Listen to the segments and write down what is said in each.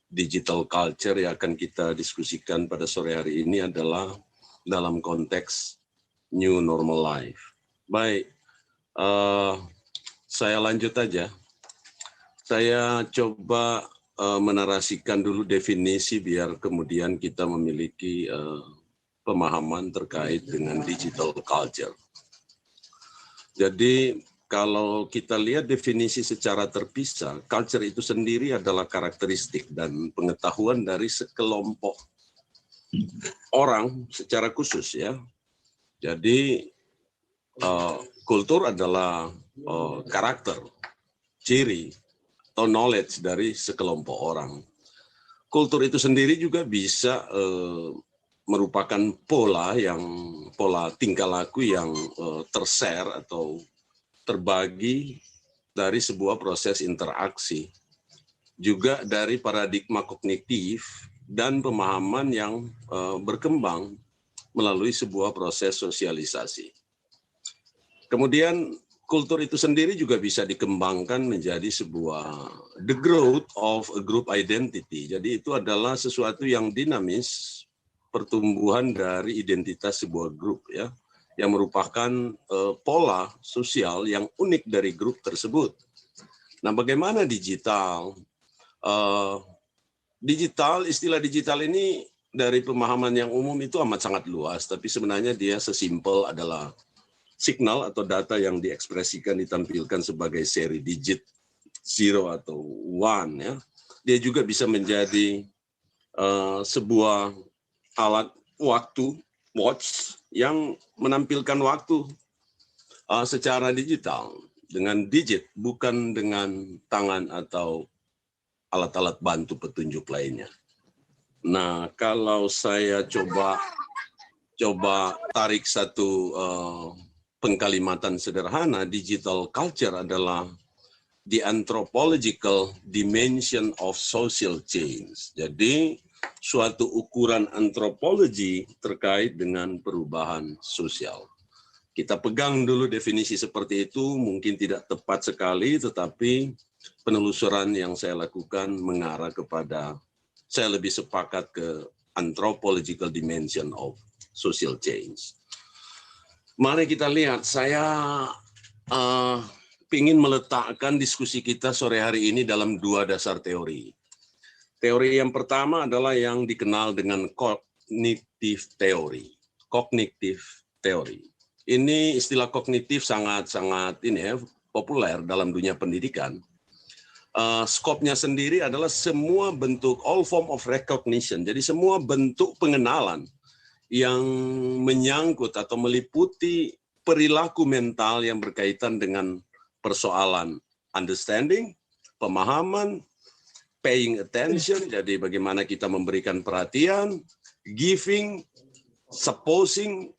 Digital culture yang akan kita diskusikan pada sore hari ini adalah dalam konteks new normal life. Baik, saya lanjut aja. Saya coba menarasikan dulu definisi biar kemudian kita memiliki pemahaman terkait dengan digital culture. Jadi kalau kita lihat definisi secara terpisah, culture itu sendiri adalah karakteristik dan pengetahuan dari sekelompok orang secara khusus ya. Jadi kultur adalah karakter, ciri, atau knowledge dari sekelompok orang. Kultur itu sendiri juga bisa merupakan pola tingkah laku yang tershare atau terbagi dari sebuah proses interaksi, juga dari paradigma kognitif dan pemahaman yang berkembang melalui sebuah proses sosialisasi. Kemudian kultur itu sendiri juga bisa dikembangkan menjadi sebuah the growth of a group identity. Jadi itu adalah sesuatu yang dinamis, pertumbuhan dari identitas sebuah grup ya, yang merupakan pola sosial yang unik dari grup tersebut. Nah, bagaimana digital? Istilah digital ini dari pemahaman yang umum itu amat sangat luas, tapi sebenarnya dia sesimpel adalah signal atau data yang diekspresikan ditampilkan sebagai seri digit 0 atau 1 ya. Dia juga bisa menjadi sebuah alat waktu, watch, yang menampilkan waktu secara digital dengan digit, bukan dengan tangan atau alat-alat bantu petunjuk lainnya. Nah, kalau saya coba tarik satu pengkalimatan sederhana, digital culture adalah the anthropological dimension of social change. Jadi suatu ukuran antropologi terkait dengan perubahan sosial. Kita pegang dulu definisi seperti itu, mungkin tidak tepat sekali, tetapi penelusuran yang saya lakukan mengarah kepada, saya lebih sepakat ke anthropological dimension of social change. Mari kita lihat, saya ingin meletakkan diskusi kita sore hari ini dalam dua dasar teori. Teori yang pertama adalah yang dikenal dengan cognitive theory. Cognitive theory. Ini istilah kognitif sangat populer dalam dunia pendidikan. Skopnya sendiri adalah semua bentuk, all form of recognition. Jadi semua bentuk pengenalan yang menyangkut atau meliputi perilaku mental yang berkaitan dengan persoalan understanding, pemahaman, paying attention, jadi bagaimana kita memberikan perhatian, giving, supposing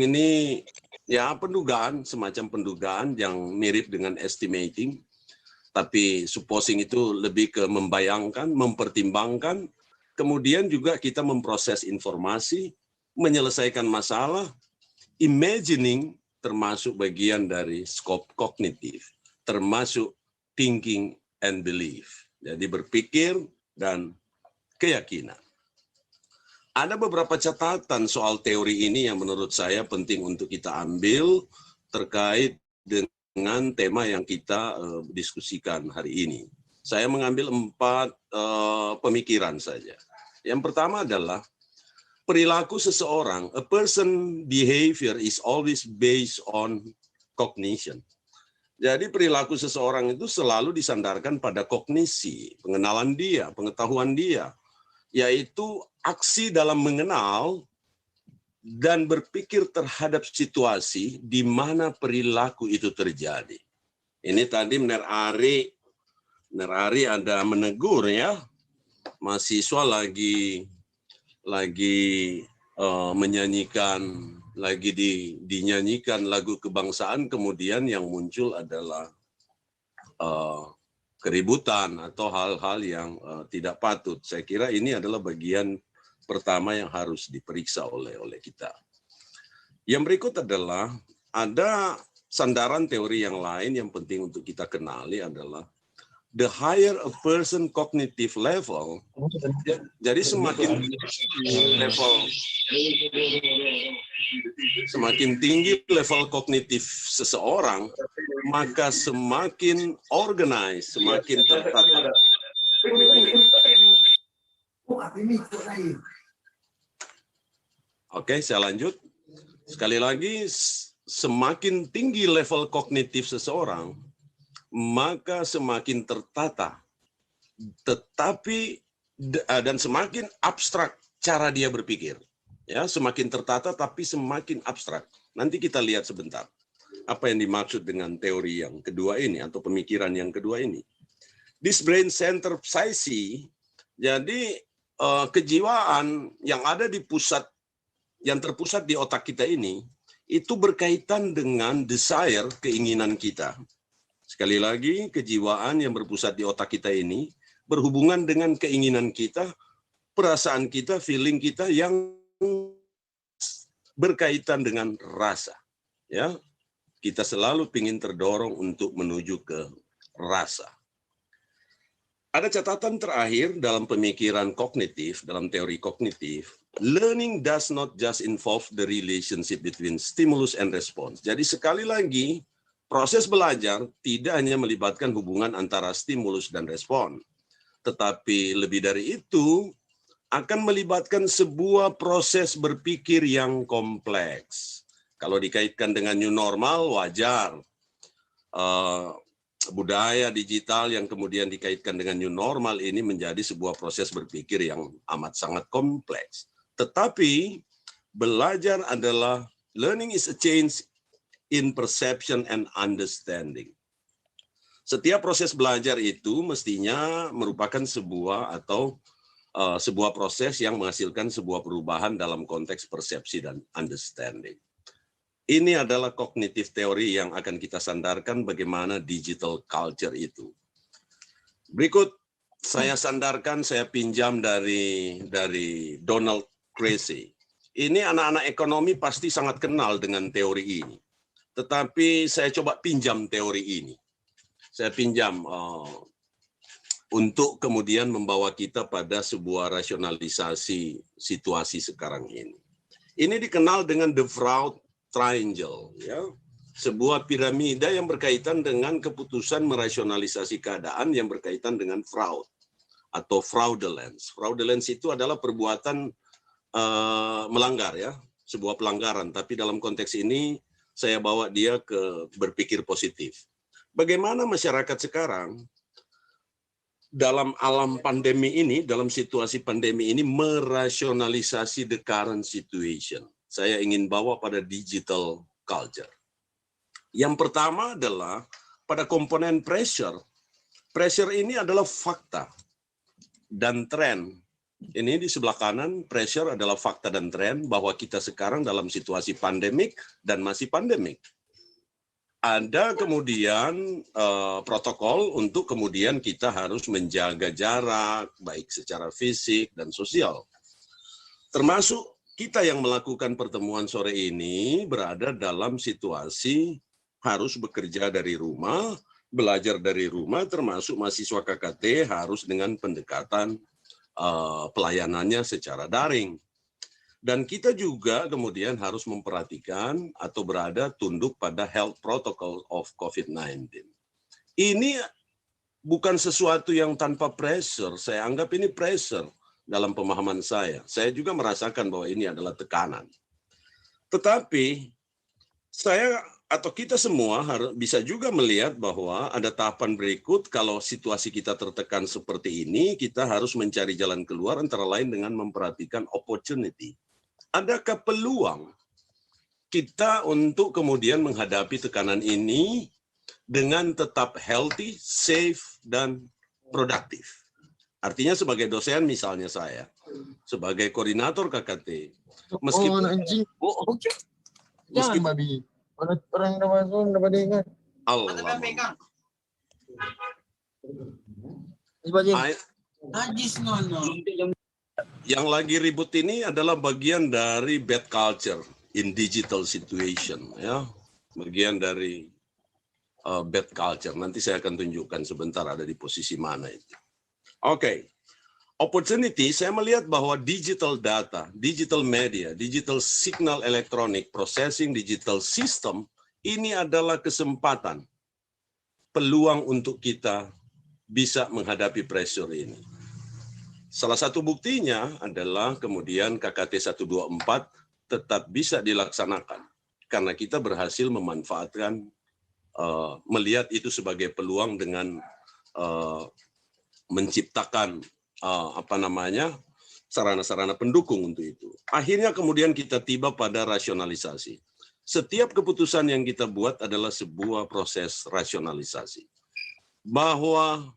ini ya pendugaan, semacam pendugaan yang mirip dengan estimating, tapi supposing itu lebih ke membayangkan, mempertimbangkan, kemudian juga kita memproses informasi, menyelesaikan masalah, imagining termasuk bagian dari skop kognitif, termasuk thinking and belief. Jadi berpikir dan keyakinan. Ada beberapa catatan soal teori ini yang menurut saya penting untuk kita ambil terkait dengan tema yang kita diskusikan hari ini. Saya mengambil 4 pemikiran saja. Yang pertama adalah perilaku seseorang, a person behavior is always based on cognition. Jadi perilaku seseorang itu selalu disandarkan pada kognisi, pengenalan dia, pengetahuan dia, yaitu aksi dalam mengenal dan berpikir terhadap situasi di mana perilaku itu terjadi. Ini tadi Mner Ari ada menegur ya, mahasiswa lagi menyanyikan, dinyanyikan lagu kebangsaan, kemudian yang muncul adalah keributan atau hal-hal yang tidak patut. Saya kira ini adalah bagian pertama yang harus diperiksa oleh kita. Yang berikut adalah ada sandaran teori yang lain yang penting untuk kita kenali adalah the higher a person cognitive level, jadi semakin tinggi level kognitif seseorang, maka semakin organized, semakin tertata. Oke, saya lanjut. Sekali lagi, semakin tinggi level kognitif seseorang, maka semakin tertata, dan semakin abstrak cara dia berpikir. Ya, semakin tertata tapi semakin abstrak. Nanti kita lihat sebentar apa yang dimaksud dengan teori yang kedua ini atau pemikiran yang kedua ini. This brain center psyche, jadi kejiwaan yang ada di pusat, yang terpusat di otak kita ini, itu berkaitan dengan desire, keinginan kita. Sekali lagi, kejiwaan yang berpusat di otak kita ini berhubungan dengan keinginan kita, perasaan kita, feeling kita yang berkaitan dengan rasa. Ya, kita selalu ingin terdorong untuk menuju ke rasa. Ada catatan terakhir dalam pemikiran kognitif, dalam teori kognitif, learning does not just involve the relationship between stimulus and response. Jadi sekali lagi, proses belajar tidak hanya melibatkan hubungan antara stimulus dan respon, tetapi lebih dari itu akan melibatkan sebuah proses berpikir yang kompleks. Kalau dikaitkan dengan new normal, wajar. Budaya digital yang kemudian dikaitkan dengan new normal ini menjadi sebuah proses berpikir yang amat sangat kompleks. Tetapi belajar adalah, learning is a change in perception and understanding. Setiap proses belajar itu mestinya merupakan sebuah proses yang menghasilkan sebuah perubahan dalam konteks persepsi dan understanding. Ini adalah kognitif teori yang akan kita sandarkan bagaimana digital culture itu. Berikut saya sandarkan, saya pinjam dari Donald Creasy. Ini anak-anak ekonomi pasti sangat kenal dengan teori ini. Tetapi saya coba pinjam teori ini. Saya pinjam untuk kemudian membawa kita pada sebuah rasionalisasi situasi sekarang ini. Ini dikenal dengan the fraud triangle, ya, sebuah piramida yang berkaitan dengan keputusan merasionalisasi keadaan yang berkaitan dengan fraud atau fraudulence. Fraudulence itu adalah perbuatan melanggar, ya, sebuah pelanggaran. Tapi dalam konteks ini saya bawa dia ke berpikir positif. Bagaimana masyarakat sekarang dalam alam pandemi ini, dalam situasi pandemi ini merasionalisasi the current situation. Saya ingin bawa pada digital culture. Yang pertama adalah pada komponen pressure. Pressure ini adalah fakta dan tren. Ini di sebelah kanan, pressure adalah fakta dan tren bahwa kita sekarang dalam situasi pandemik dan masih pandemik. Ada kemudian protokol untuk kemudian kita harus menjaga jarak, baik secara fisik dan sosial. Termasuk kita yang melakukan pertemuan sore ini berada dalam situasi harus bekerja dari rumah, belajar dari rumah, termasuk mahasiswa KKT harus dengan pendekatan pelayanannya secara daring. Dan kita juga kemudian harus memperhatikan atau berada tunduk pada health protocol of COVID-19. Ini bukan sesuatu yang tanpa pressure, saya anggap ini pressure. Dalam pemahaman saya juga merasakan bahwa ini adalah tekanan. Tetapi saya atau kita semua bisa juga melihat bahwa ada tahapan berikut. Kalau situasi kita tertekan seperti ini, kita harus mencari jalan keluar antara lain dengan memperhatikan opportunity. Adakah peluang kita untuk kemudian menghadapi tekanan ini dengan tetap healthy, safe, dan produktif? Artinya sebagai dosen misalnya saya, sebagai koordinator KKT, meskipun jangan babi, orang udah masuk udah pada ingat. Allah. Yang lagi ribut ini adalah bagian dari bad culture in digital situation, ya, bagian dari bad culture. Nanti saya akan tunjukkan sebentar ada di posisi mana itu. Oke. Opportunity, saya melihat bahwa digital data, digital media, digital signal elektronik, processing digital system, ini adalah kesempatan, peluang untuk kita bisa menghadapi pressure ini. Salah satu buktinya adalah kemudian KKT 124 tetap bisa dilaksanakan, karena kita berhasil memanfaatkan, melihat itu sebagai peluang dengan menciptakan sarana-sarana pendukung untuk itu. Akhirnya kemudian kita tiba pada rasionalisasi. Setiap keputusan yang kita buat adalah sebuah proses rasionalisasi. Bahwa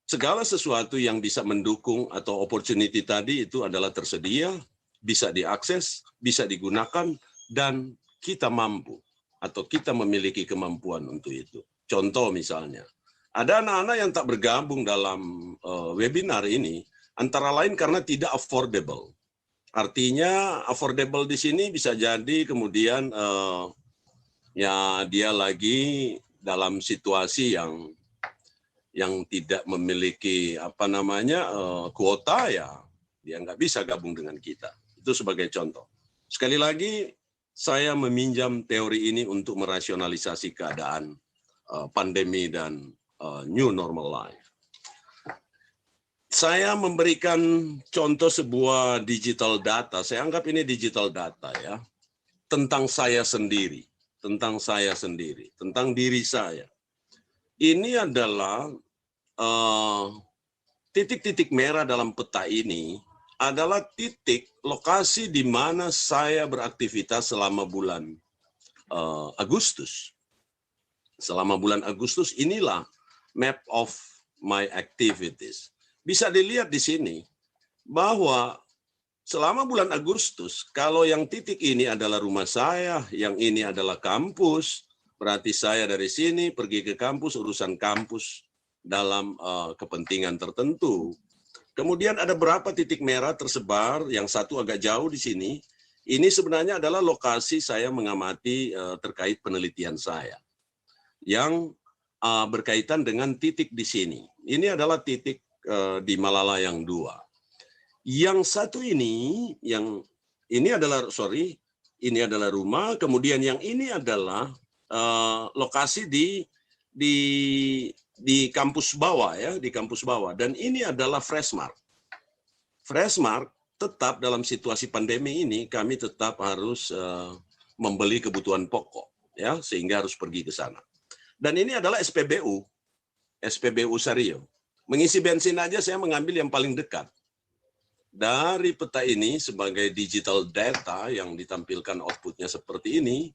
segala sesuatu yang bisa mendukung atau opportunity tadi itu adalah tersedia, bisa diakses, bisa digunakan, dan kita mampu atau kita memiliki kemampuan untuk itu. Contoh misalnya, ada anak-anak yang tak bergabung dalam webinar ini, antara lain karena tidak affordable. Artinya affordable di sini bisa jadi kemudian ya dia lagi dalam situasi yang tidak memiliki kuota, ya dia nggak bisa gabung dengan kita. Itu sebagai contoh. Sekali lagi saya meminjam teori ini untuk merasionalisasi keadaan pandemi dan new normal life. Saya memberikan contoh sebuah digital data, saya anggap ini digital data ya, tentang saya sendiri, tentang diri saya. Ini adalah titik-titik merah dalam peta ini adalah titik lokasi di mana saya beraktivitas selama bulan Agustus. Selama bulan Agustus inilah map of my activities. Bisa dilihat di sini bahwa selama bulan Agustus, kalau yang titik ini adalah rumah saya, yang ini adalah kampus, berarti saya dari sini pergi ke kampus, urusan kampus dalam kepentingan tertentu. Kemudian ada berapa titik merah tersebar, yang satu agak jauh di sini. Ini sebenarnya adalah lokasi saya mengamati terkait penelitian saya, yang berkaitan dengan titik di sini. Ini adalah titik di Malalayang 2. Yang satu ini, ini adalah rumah, kemudian yang ini adalah lokasi di kampus bawah ya, di kampus bawah. Dan ini adalah Freshmart. Freshmart tetap dalam situasi pandemi ini kami tetap harus membeli kebutuhan pokok ya, sehingga harus pergi ke sana. Dan ini adalah SPBU Sario. Mengisi bensin aja saya mengambil yang paling dekat. Dari peta ini sebagai digital data yang ditampilkan outputnya seperti ini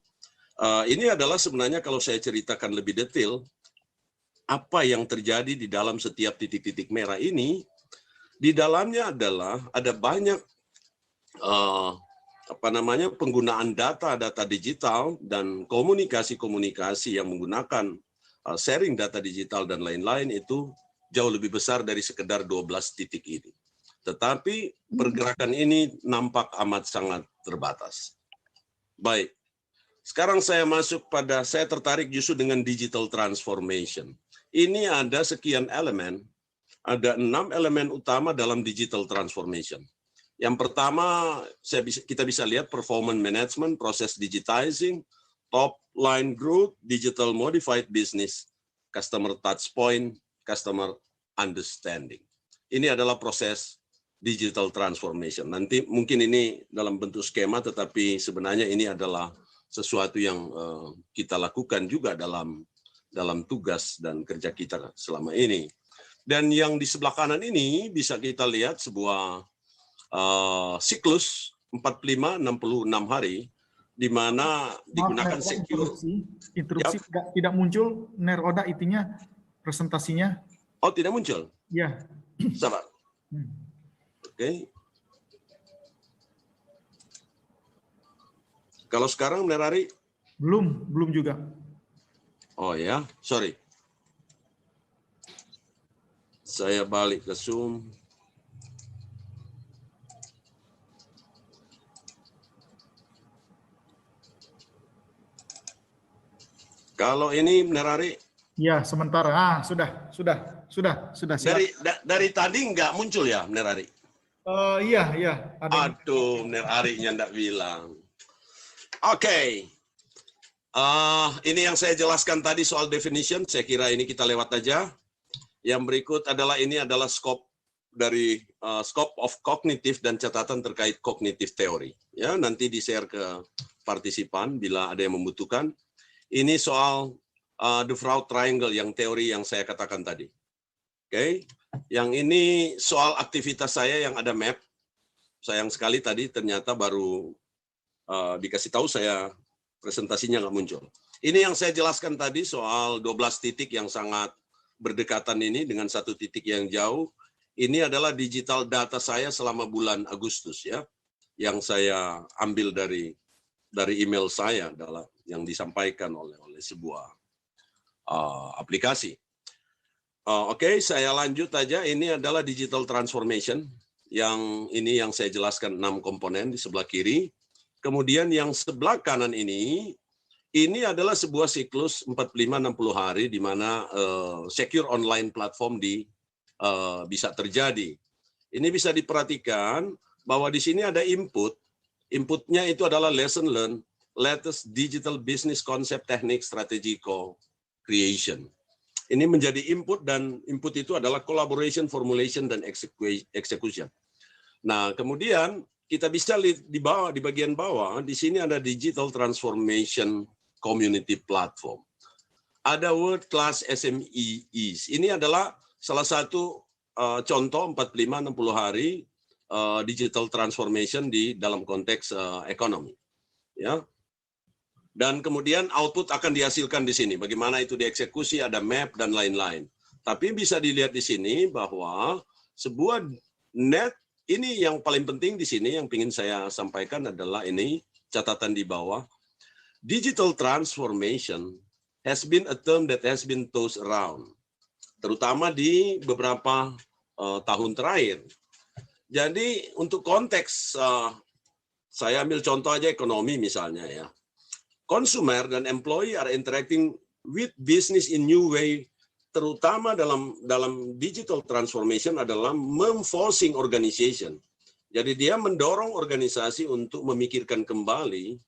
adalah sebenarnya kalau saya ceritakan lebih detail, apa yang terjadi di dalam setiap titik-titik merah ini, di dalamnya adalah ada banyak penggunaan data digital dan komunikasi yang menggunakan sharing data digital dan lain-lain itu jauh lebih besar dari sekedar 12 titik ini. Tetapi pergerakan ini nampak amat sangat terbatas. Baik, sekarang saya tertarik justru dengan digital transformation. Ini ada sekian elemen, ada 6 elemen utama dalam digital transformation. Yang pertama, kita bisa lihat performance management, proses digitizing, top line growth, digital modified business, customer touch point, customer understanding. Ini adalah proses digital transformation. Nanti mungkin ini dalam bentuk skema, tetapi sebenarnya ini adalah sesuatu yang kita lakukan juga dalam tugas dan kerja kita selama ini. Dan yang di sebelah kanan ini bisa kita lihat sebuah siklus 45-66 hari di mana digunakan secure. Interupsi tidak muncul Neroda itunya presentasinya. Oh, tidak muncul? Iya. Sabar. Oke. Kalau sekarang Nerari? Belum juga. Oh ya, sorry. Saya balik ke Zoom. Kalau ini Nerari, Ya, sementara. Sudah siap. dari tadi nggak muncul ya Nerari? Iya, ada yang Aduh, Nerarinya nggak bilang. Oke. Ini yang saya jelaskan tadi soal definition, saya kira ini kita lewat aja. Yang berikut adalah scope dari scope of cognitive dan catatan terkait cognitive theory. Ya, nanti di-share ke partisipan bila ada yang membutuhkan. Ini soal the Freud triangle yang teori yang saya katakan tadi. Oke. Yang ini soal aktivitas saya yang ada map. Sayang sekali tadi ternyata baru dikasih tahu saya presentasinya nggak muncul. Ini yang saya jelaskan tadi soal 12 titik yang sangat berdekatan ini dengan satu titik yang jauh. Ini adalah digital data saya selama bulan Agustus ya, yang saya ambil dari email saya adalah yang disampaikan oleh sebuah aplikasi. Oke, saya lanjut aja. Ini adalah digital transformation. Yang saya jelaskan 6 komponen di sebelah kiri. Kemudian yang sebelah kanan ini adalah sebuah siklus 45-60 hari di mana secure online platform bisa terjadi. Ini bisa diperhatikan bahwa di sini ada inputnya itu adalah lesson learned, latest digital business concept, teknik, strategi co-creation. Ini menjadi input dan input itu adalah collaboration, formulation, dan execution. Nah, kemudian kita bisa lihat di bagian bawah, di sini ada digital transformation community platform. Ada world class SMEs. Ini adalah salah satu contoh 45-60 hari digital transformation di dalam konteks ekonomi. Ya. Dan kemudian output akan dihasilkan di sini. Bagaimana itu dieksekusi, ada map dan lain-lain. Tapi bisa dilihat di sini bahwa sebuah net. Ini yang paling penting di sini yang ingin saya sampaikan adalah ini catatan di bawah. Digital transformation has been a term that has been tossed around, terutama di beberapa tahun terakhir. Jadi untuk konteks, saya ambil contoh aja ekonomi misalnya ya. Consumer dan employee are interacting with business in new way. Terutama dalam digital transformation adalah memforcing organization. Jadi dia mendorong organisasi untuk memikirkan kembali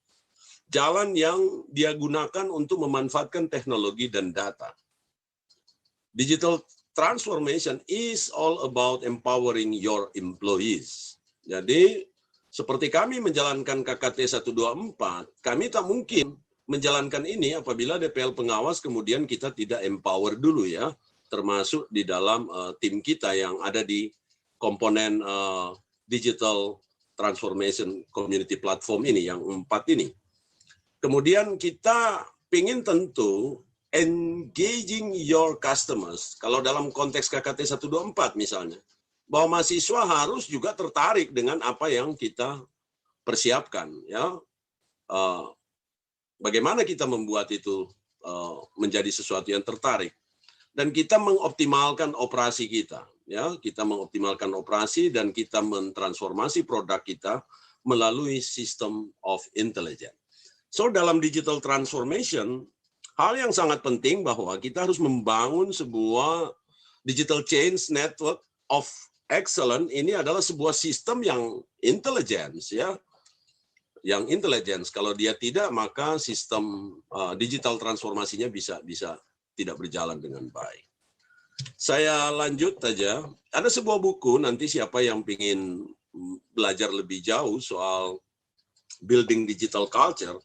jalan yang dia gunakan untuk memanfaatkan teknologi dan data. Digital transformation is all about empowering your employees. Jadi seperti kami menjalankan KKT 124, kami tak mungkin menjalankan ini apabila DPL pengawas kemudian kita tidak empower dulu ya, termasuk di dalam tim kita yang ada di komponen digital transformation community platform ini, yang 4 ini. Kemudian kita ingin tentu engaging your customers. Kalau dalam konteks KKT 124 misalnya, bahwa mahasiswa harus juga tertarik dengan apa yang kita persiapkan ya. Bagaimana kita membuat itu menjadi sesuatu yang tertarik, dan kita mengoptimalkan operasi kita, ya kita mengoptimalkan operasi dan kita mentransformasi produk kita melalui system of intelligence. So dalam digital transformation, hal yang sangat penting bahwa kita harus membangun sebuah digital change network of excellence. Ini adalah sebuah sistem yang intelligence ya. Yang intelligence, kalau dia tidak maka sistem digital transformasinya bisa tidak berjalan dengan baik. Saya lanjut saja. Ada sebuah buku, nanti siapa yang ingin belajar lebih jauh soal building digital culture,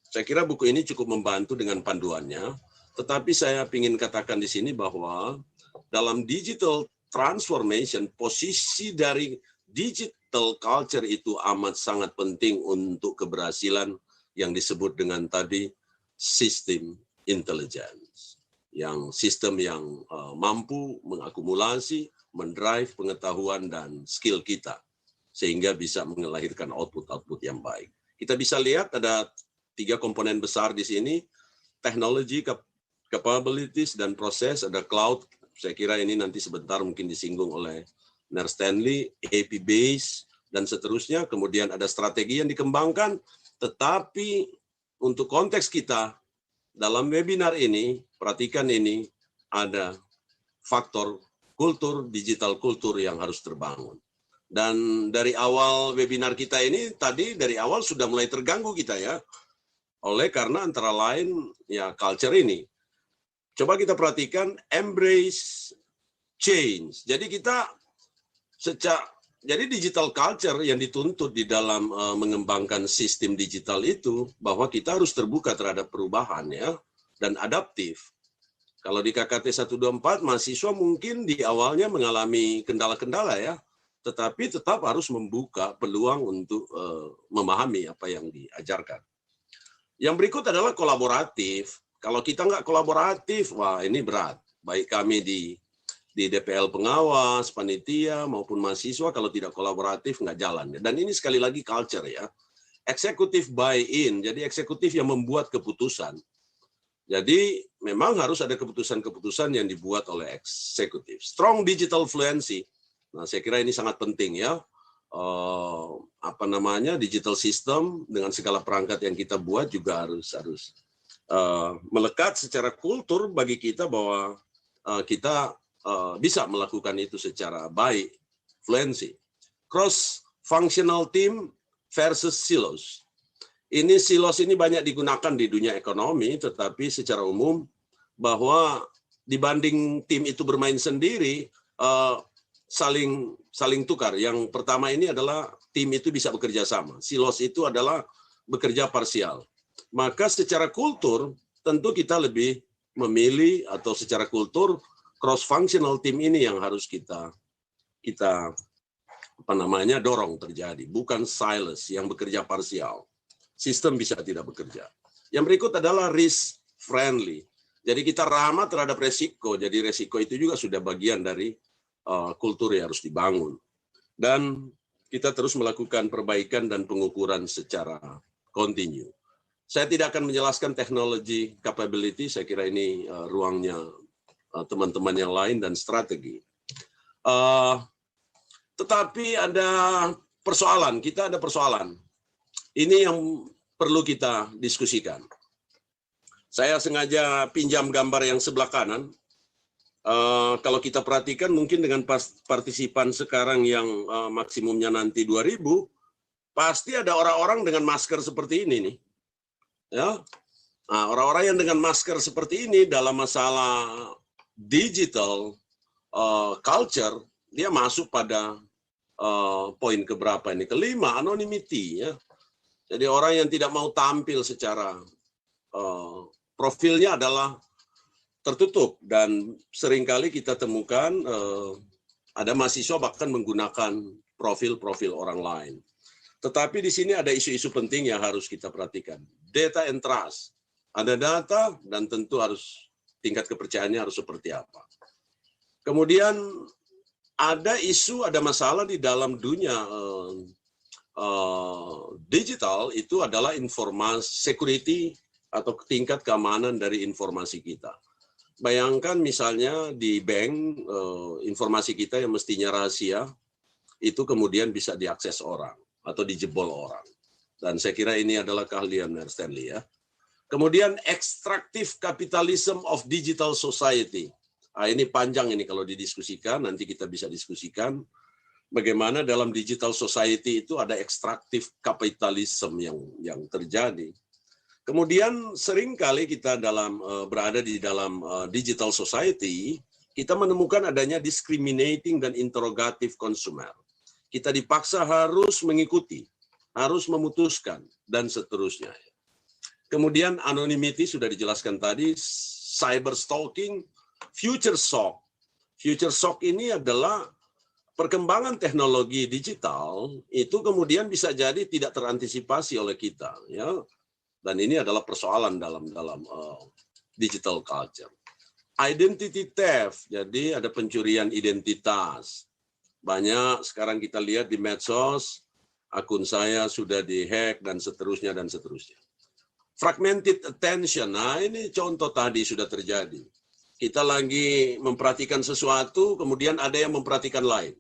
saya kira buku ini cukup membantu dengan panduannya. Tetapi saya ingin katakan di sini bahwa dalam digital transformation, posisi dari digital culture itu amat sangat penting untuk keberhasilan yang disebut dengan tadi sistem intelligence. Yang sistem yang mampu mengakumulasi, mendrive pengetahuan dan skill kita sehingga bisa melahirkan output-output yang baik. Kita bisa lihat ada 3 komponen besar di sini, technology, capabilities dan proses, ada cloud. Saya kira ini nanti sebentar mungkin disinggung oleh Ner Stanley, AP base, dan seterusnya. Kemudian ada strategi yang dikembangkan, tetapi untuk konteks kita dalam webinar ini, perhatikan ini, ada faktor kultur, digital kultur yang harus terbangun. Dan dari awal webinar kita ini, tadi dari awal sudah mulai terganggu kita ya, oleh karena antara lain ya culture ini. Coba kita perhatikan, embrace change. Jadi kita jadi digital culture yang dituntut di dalam mengembangkan sistem digital itu, bahwa kita harus terbuka terhadap perubahan ya, dan adaptif. Kalau di KKT 124, mahasiswa mungkin di awalnya mengalami kendala-kendala ya, tetapi tetap harus membuka peluang untuk memahami apa yang diajarkan. Yang berikut adalah kolaboratif. Kalau kita nggak kolaboratif, wah ini berat. Baik kami di DPL pengawas, panitia, maupun mahasiswa, kalau tidak kolaboratif nggak jalan. Dan ini sekali lagi culture ya. Eksekutif buy-in, jadi eksekutif yang membuat keputusan. Jadi memang harus ada keputusan-keputusan yang dibuat oleh eksekutif. Strong digital fluency. Nah, saya kira ini sangat penting ya. Digital system dengan segala perangkat yang kita buat juga harus melekat secara kultur bagi kita bahwa kita bisa melakukan itu secara baik, fluency. Cross functional team versus silos. Ini silos ini banyak digunakan di dunia ekonomi, tetapi secara umum bahwa dibanding tim itu bermain sendiri, saling tukar. Yang pertama ini adalah tim itu bisa bekerja sama. Silos itu adalah bekerja parsial. Maka secara kultur tentu kita lebih memilih, atau secara kultur cross functional team ini yang harus kita dorong terjadi, bukan silos yang bekerja parsial. Sistem bisa tidak bekerja. Yang berikut adalah risk friendly. Jadi kita ramah terhadap resiko. Jadi resiko itu juga sudah bagian dari kultur yang harus dibangun. Dan kita terus melakukan perbaikan dan pengukuran secara kontinu. Saya tidak akan menjelaskan teknologi capability, saya kira ini ruangnya teman-teman yang lain dan strategi. Tetapi ada persoalan, kita ada persoalan. Ini yang perlu kita diskusikan. Saya sengaja pinjam gambar yang sebelah kanan. Kalau kita perhatikan mungkin dengan partisipan sekarang yang maksimumnya nanti 2.000, pasti ada orang-orang dengan masker seperti ini nih. Ya, nah, orang-orang yang dengan masker seperti ini dalam masalah digital culture, dia masuk pada poin keberapa ini? Kelima, anonymity ya. Jadi orang yang tidak mau tampil secara profilnya adalah tertutup, dan seringkali kita temukan ada mahasiswa bahkan menggunakan profil-profil orang lain. Tetapi di sini ada isu-isu penting yang harus kita perhatikan. Data and trust. Ada data dan tentu harus tingkat kepercayaannya harus seperti apa. Kemudian ada isu, ada masalah di dalam dunia digital, itu adalah informasi security atau tingkat keamanan dari informasi kita. Bayangkan misalnya di bank, informasi kita yang mestinya rahasia, itu kemudian bisa diakses orang atau dijebol orang. Dan saya kira ini adalah keahlian Stanley ya. Kemudian extractive capitalism of digital society. Nah, ini panjang ini kalau didiskusikan, nanti kita bisa diskusikan bagaimana dalam digital society itu ada extractive capitalism yang terjadi. Kemudian seringkali kita berada di dalam digital society, kita menemukan adanya discriminating dan interrogative consumer. Kita dipaksa harus mengikuti, harus memutuskan, dan seterusnya. Kemudian anonymity sudah dijelaskan tadi, cyber stalking, future shock. Future shock ini adalah perkembangan teknologi digital itu kemudian bisa jadi tidak terantisipasi oleh kita, ya. Dan ini adalah persoalan dalam digital culture. Identity theft, jadi ada pencurian identitas. Banyak sekarang kita lihat di medsos, akun saya sudah dihack dan seterusnya dan seterusnya. Fragmented attention, nah ini contoh tadi sudah terjadi. Kita lagi memperhatikan sesuatu, kemudian ada yang memperhatikan lain.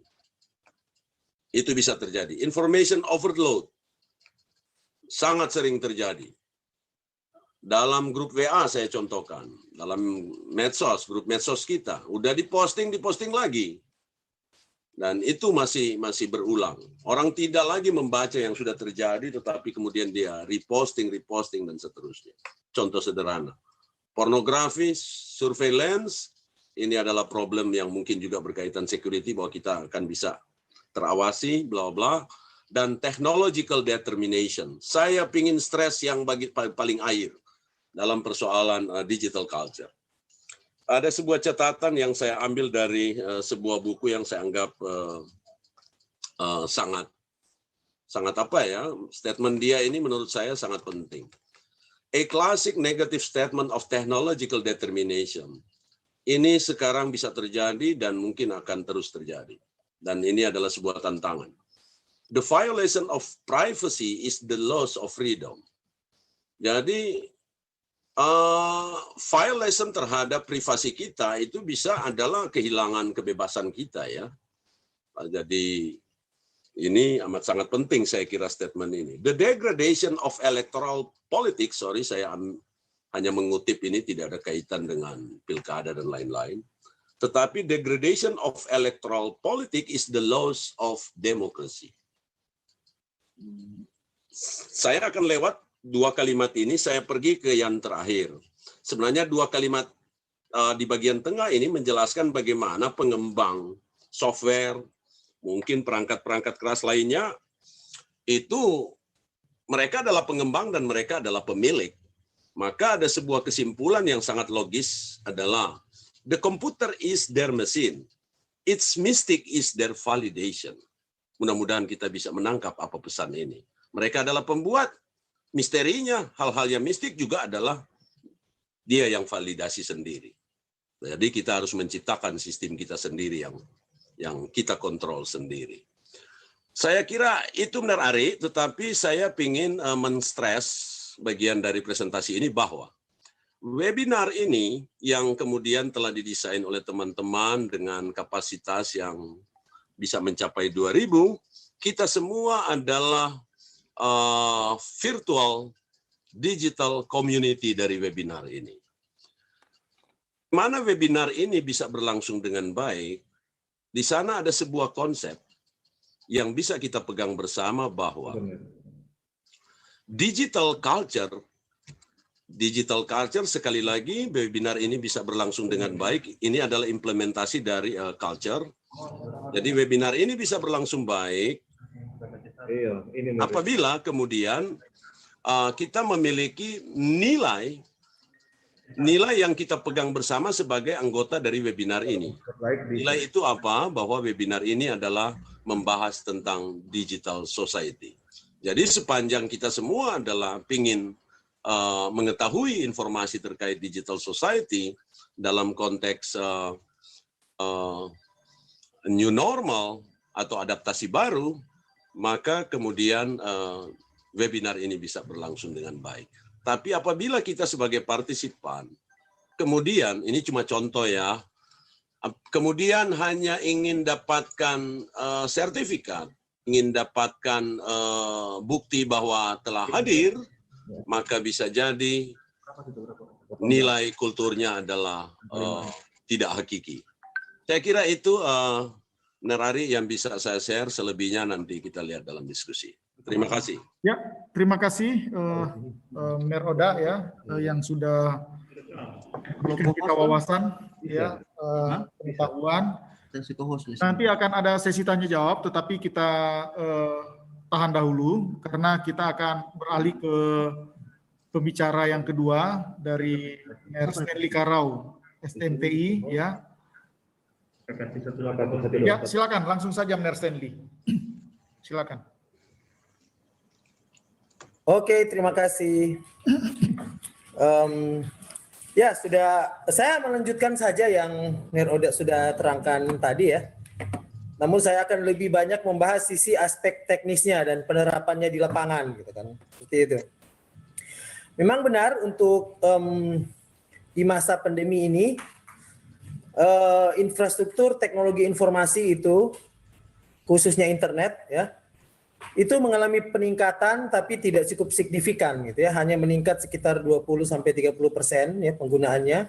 Itu bisa terjadi. Information overload, sangat sering terjadi. Dalam grup WA saya contohkan, dalam medsos, grup medsos kita, udah diposting lagi. Dan itu masih berulang. Orang tidak lagi membaca yang sudah terjadi, tetapi kemudian dia reposting, dan seterusnya. Contoh sederhana. Pornografi, surveillance, ini adalah problem yang mungkin juga berkaitan security, bahwa kita akan bisa terawasi, bla bla. Dan technological determination. Saya pingin stres yang paling air dalam persoalan digital culture. Ada sebuah catatan yang saya ambil dari sebuah buku yang saya anggap sangat apa ya, statement dia ini menurut saya sangat penting. A classic negative statement of technological determination. Ini sekarang bisa terjadi dan mungkin akan terus terjadi. Dan ini adalah sebuah tantangan. The violation of privacy is the loss of freedom. Jadi violation terhadap privasi kita itu bisa adalah kehilangan kebebasan kita ya. Jadi ini amat sangat penting saya kira statement ini. The degradation of electoral politics, saya hanya mengutip ini, tidak ada kaitan dengan pilkada dan lain-lain. Tetapi degradation of electoral politics is the loss of democracy. Saya akan lewat dua kalimat ini, saya pergi ke yang terakhir. Sebenarnya dua kalimat di bagian tengah ini menjelaskan bagaimana pengembang software, mungkin perangkat-perangkat keras lainnya, itu mereka adalah pengembang dan mereka adalah pemilik. Maka ada sebuah kesimpulan yang sangat logis adalah, the computer is their machine, its mystic is their validation. Mudah-mudahan kita bisa menangkap apa pesan ini. Mereka adalah pembuat, misterinya, hal-hal yang mistik juga adalah dia yang validasi sendiri. Jadi kita harus menciptakan sistem kita sendiri yang kita kontrol sendiri. Saya kira itu menarik, tetapi saya ingin men-stress bagian dari presentasi ini bahwa webinar ini yang kemudian telah didesain oleh teman-teman dengan kapasitas yang bisa mencapai 2.000, kita semua adalah virtual digital community dari webinar ini. Mana webinar ini bisa berlangsung dengan baik, di sana ada sebuah konsep yang bisa kita pegang bersama bahwa digital culture sekali lagi webinar ini bisa berlangsung dengan baik. Ini adalah implementasi dari culture. Jadi webinar ini bisa berlangsung baik apabila kemudian kita memiliki nilai yang kita pegang bersama sebagai anggota dari webinar ini. Nilai itu apa? Bahwa webinar ini adalah membahas tentang digital society. Jadi sepanjang kita semua adalah ingin mengetahui informasi terkait digital society dalam konteks new normal atau adaptasi baru, maka kemudian webinar ini bisa berlangsung dengan baik. Tapi apabila kita sebagai partisipan, kemudian, ini cuma contoh ya, kemudian hanya ingin dapatkan sertifikat, ingin dapatkan bukti bahwa telah hadir, maka bisa jadi nilai kulturnya adalah tidak hakiki. Saya kira itu Nerari yang bisa saya share, selebihnya nanti kita lihat dalam diskusi. Terima kasih. Ya, terima kasih Meroda ya yang sudah memberikan kita wawasan ya pengetahuan. Nanti akan ada sesi tanya jawab, tetapi kita tahan dahulu karena kita akan beralih ke pembicara yang kedua dari Stanley Karau, STMPI ya. Ya, silakan langsung saja Mer Stanley. Silakan. Oke, terima kasih. Ya, saya melanjutkan saja yang Meroda sudah terangkan tadi ya. Namun saya akan lebih banyak membahas sisi aspek teknisnya dan penerapannya di lapangan gitu kan. Seperti itu. Memang benar untuk di masa pandemi ini infrastruktur teknologi informasi itu khususnya internet ya itu mengalami peningkatan tapi tidak cukup signifikan gitu ya, hanya meningkat sekitar 20-30% ya penggunaannya.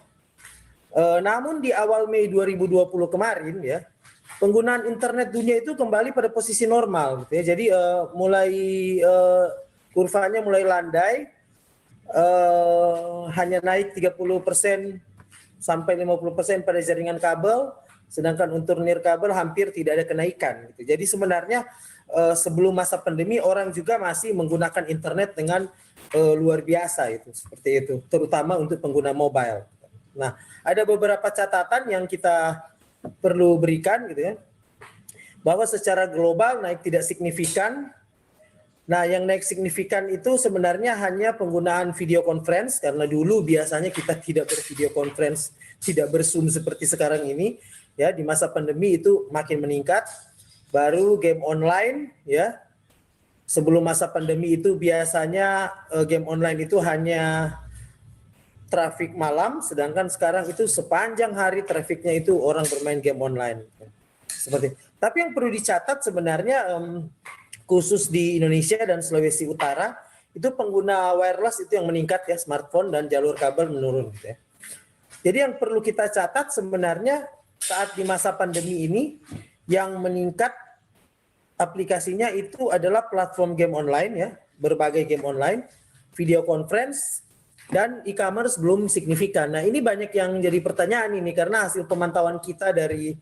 Namun di awal Mei 2020 kemarin ya, penggunaan internet dunia itu kembali pada posisi normal gitu ya. Jadi kurvanya mulai landai, hanya naik 30% sampai 50% pada jaringan kabel, sedangkan untuk nirkabel hampir tidak ada kenaikan gitu. Jadi sebenarnya sebelum masa pandemi orang juga masih menggunakan internet dengan luar biasa itu, seperti itu, terutama untuk pengguna mobile. Nah, ada beberapa catatan yang kita perlu berikan gitu ya, bahwa secara global naik tidak signifikan. Nah, yang naik signifikan itu sebenarnya hanya penggunaan video conference, karena dulu biasanya kita tidak bervideo conference, tidak berzoom seperti sekarang ini. Ya, di masa pandemi itu makin meningkat. Baru game online ya. Sebelum masa pandemi itu biasanya game online itu hanya traffic malam, sedangkan sekarang itu sepanjang hari trafiknya itu orang bermain game online. Seperti. Tapi yang perlu dicatat sebenarnya khusus di Indonesia dan Sulawesi Utara itu pengguna wireless itu yang meningkat ya, smartphone dan jalur kabel menurun gitu ya. Jadi yang perlu kita catat sebenarnya saat di masa pandemi ini yang meningkat aplikasinya itu adalah platform game online ya, berbagai game online, video conference, dan e-commerce belum signifikan. Nah, ini banyak yang jadi pertanyaan ini karena hasil pemantauan kita dari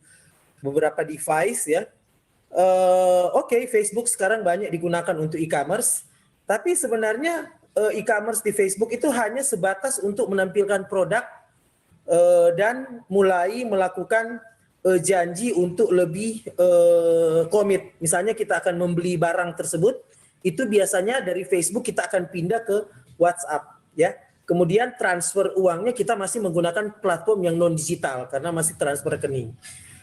beberapa device ya. Oke, Facebook sekarang banyak digunakan untuk e-commerce, tapi sebenarnya e-commerce di Facebook itu hanya sebatas untuk menampilkan produk dan mulai melakukan janji untuk lebih komit. Misalnya kita akan membeli barang tersebut, itu biasanya dari Facebook kita akan pindah ke WhatsApp ya. Kemudian transfer uangnya kita masih menggunakan platform yang non digital karena masih transfer rekening.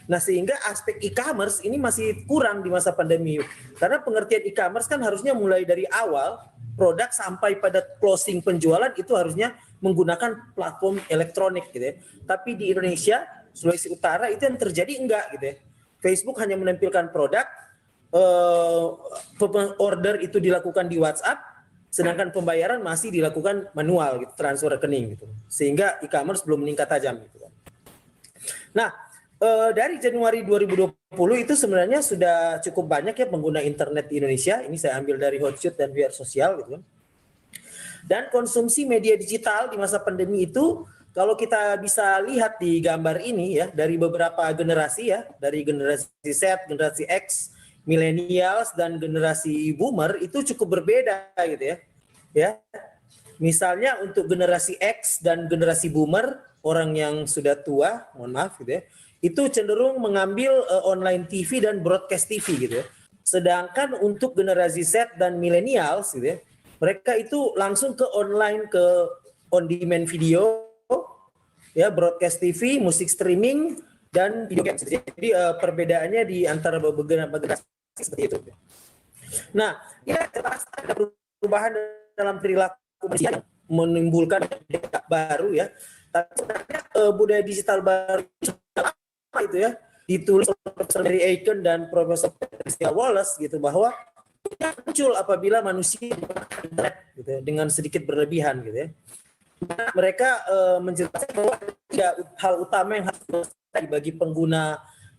Nah, sehingga aspek e-commerce ini masih kurang di masa pandemi. Karena pengertian e-commerce kan harusnya mulai dari awal produk sampai pada closing penjualan itu harusnya menggunakan platform elektronik gitu ya. Tapi di Indonesia, Sulawesi Utara itu yang terjadi enggak gitu ya. Facebook hanya menampilkan produk, order itu dilakukan di WhatsApp, sedangkan pembayaran masih dilakukan manual gitu, transfer rekening gitu. Sehingga e-commerce belum meningkat tajam gitu kan. Nah, dari Januari 2020 itu sebenarnya sudah cukup banyak ya pengguna internet di Indonesia. Ini saya ambil dari Hotshoot dan VR Sosial gitu kan. Dan konsumsi media digital di masa pandemi itu kalau kita bisa lihat di gambar ini ya, dari beberapa generasi ya, dari generasi Z, generasi X, millennials dan generasi boomer itu cukup berbeda gitu ya. Ya. Misalnya untuk generasi X dan generasi boomer, orang yang sudah tua, mohon maaf gitu ya, itu cenderung mengambil online TV dan broadcast TV gitu ya. Sedangkan untuk generasi Z dan millennials gitu ya, mereka itu langsung ke online, ke on demand video ya, broadcast TV, musik streaming dan video games. Jadi perbedaannya di antara beberapa generasi seperti itu. Nah, ya jelas ada perubahan dalam perilaku manusia yang menimbulkan budaya baru ya. Tapi sebenarnya budaya digital baru apa itu ya? Ditulis oleh Profesor Mary Aiken dan Profesor Patricia Wallace gitu, bahwa muncul apabila manusia menggunakan internet gitu ya, dengan sedikit berlebihan gitu ya. Nah, mereka menjelaskan bahwa ada hal utama yang harus dilakukan bagi pengguna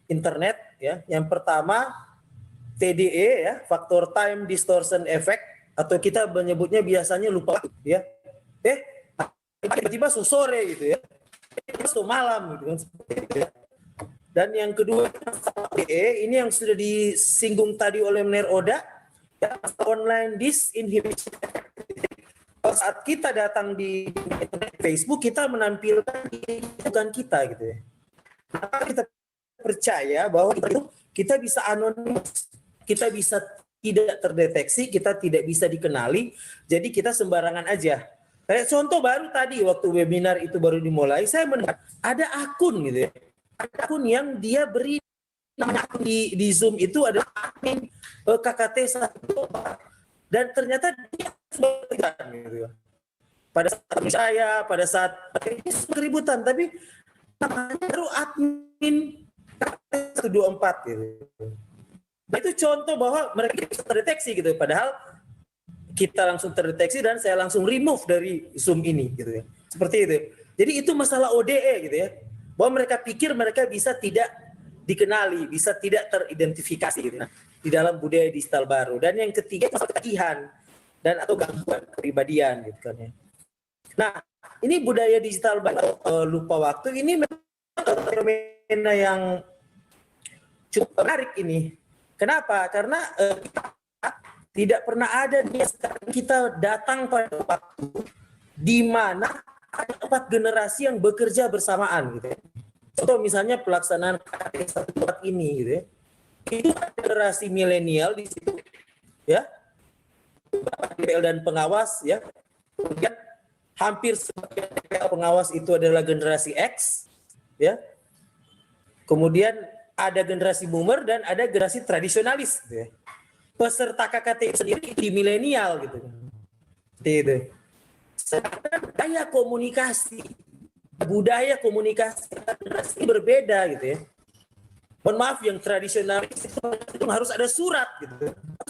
internet ya. Yang pertama TDE ya, faktor time distortion effect, atau kita menyebutnya biasanya lupa ya. Tiba-tiba sore gitu ya. Tiba-tiba malam gitu kan. Dan yang kedua TDE ini yang sudah disinggung tadi oleh Mner Oda ya, online disinhibition. Saat kita datang di internet Facebook, kita menampilkan bukan kita gitu ya. Maka kita percaya bahwa kita bisa anonim, kita bisa tidak terdeteksi, kita tidak bisa dikenali, jadi kita sembarangan aja. Kayak contoh baru tadi waktu webinar itu baru dimulai, saya mendengar ada akun gitu ya. Ada akun yang dia beri namanya di Zoom itu adalah admin KKT 1 dan ternyata dia gitu. Pada saat saya, pada saat ini keributan, tapi namanya baru admin 124 gitu. Nah, itu contoh bahwa mereka bisa terdeteksi gitu. Padahal kita langsung terdeteksi dan saya langsung remove dari Zoom ini gitu ya. Seperti itu. Jadi itu masalah ODE gitu ya. Bahwa mereka pikir mereka bisa tidak dikenali, bisa tidak teridentifikasi gitu. Nah, di dalam budaya digital baru. Dan yang ketiga masalah ketagihan dan atau gangguan kepribadian gitu kan ya. Nah, ini budaya digital baru, lupa waktu ini memang fenomena yang cukup menarik ini. Kenapa? Karena kita tidak pernah ada di sekarang kita datang pada waktu di mana ada 4 generasi yang bekerja bersamaan gitu ya. Contoh misalnya pelaksanaan KTP ini gitu ya. Itu generasi milenial di situ ya. DPL dan pengawas ya. Kemudian hampir sebagian DPL pengawas itu adalah generasi X ya. Kemudian ada generasi boomer dan ada generasi tradisionalis gitu ya. Peserta KKT sendiri di milenial gitu. Seperti itu. Sedangkan budaya komunikasi generasi berbeda gitu ya. Mohon maaf, yang tradisional itu harus ada surat gitu.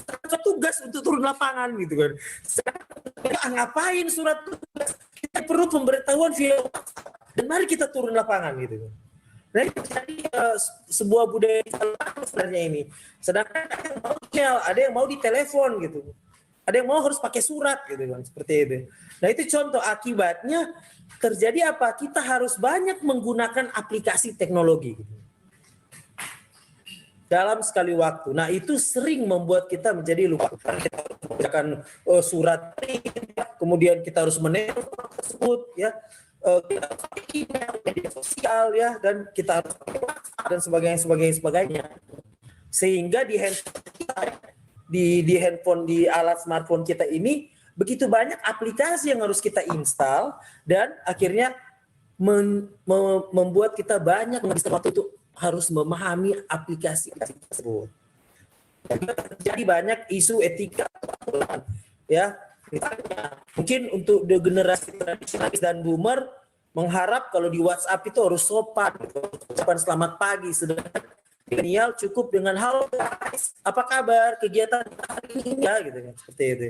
Ada tugas untuk turun lapangan gitu kan. Sekarang ngapain surat tugas? Kita perlu pemberitahuan via WhatsApp. Dan mari kita turun lapangan gitu. Nah, jadi sebuah budaya sebenarnya ini. Sedangkan ada yang mau email, ada yang mau di telepon gitu. Ada yang mau harus pakai surat gitu kan, seperti itu. Nah, itu contoh akibatnya terjadi apa? Kita harus banyak menggunakan aplikasi teknologi gitu. Dalam sekali waktu. Nah, itu sering membuat kita menjadi lupa. Kita harus mengerjakan surat, kemudian kita harus menelpon tersebut ya. Kita harus pakai email, media sosial ya, dan kita harus pakai WhatsApp dan sebagainya. Sehingga di handphone kita, di handphone, di alat smartphone kita ini begitu banyak aplikasi yang harus kita install dan akhirnya membuat kita banyak menghabiskan waktu itu harus memahami aplikasi tersebut. Jadi banyak isu etika ya. Misalnya, mungkin untuk generasi tradisionalis dan boomer mengharap kalau di WhatsApp itu harus sopan, ucapan selamat pagi, sedangkan milenial cukup dengan halo guys, apa kabar, kegiatan hari ini ya gitu kan, seperti itu.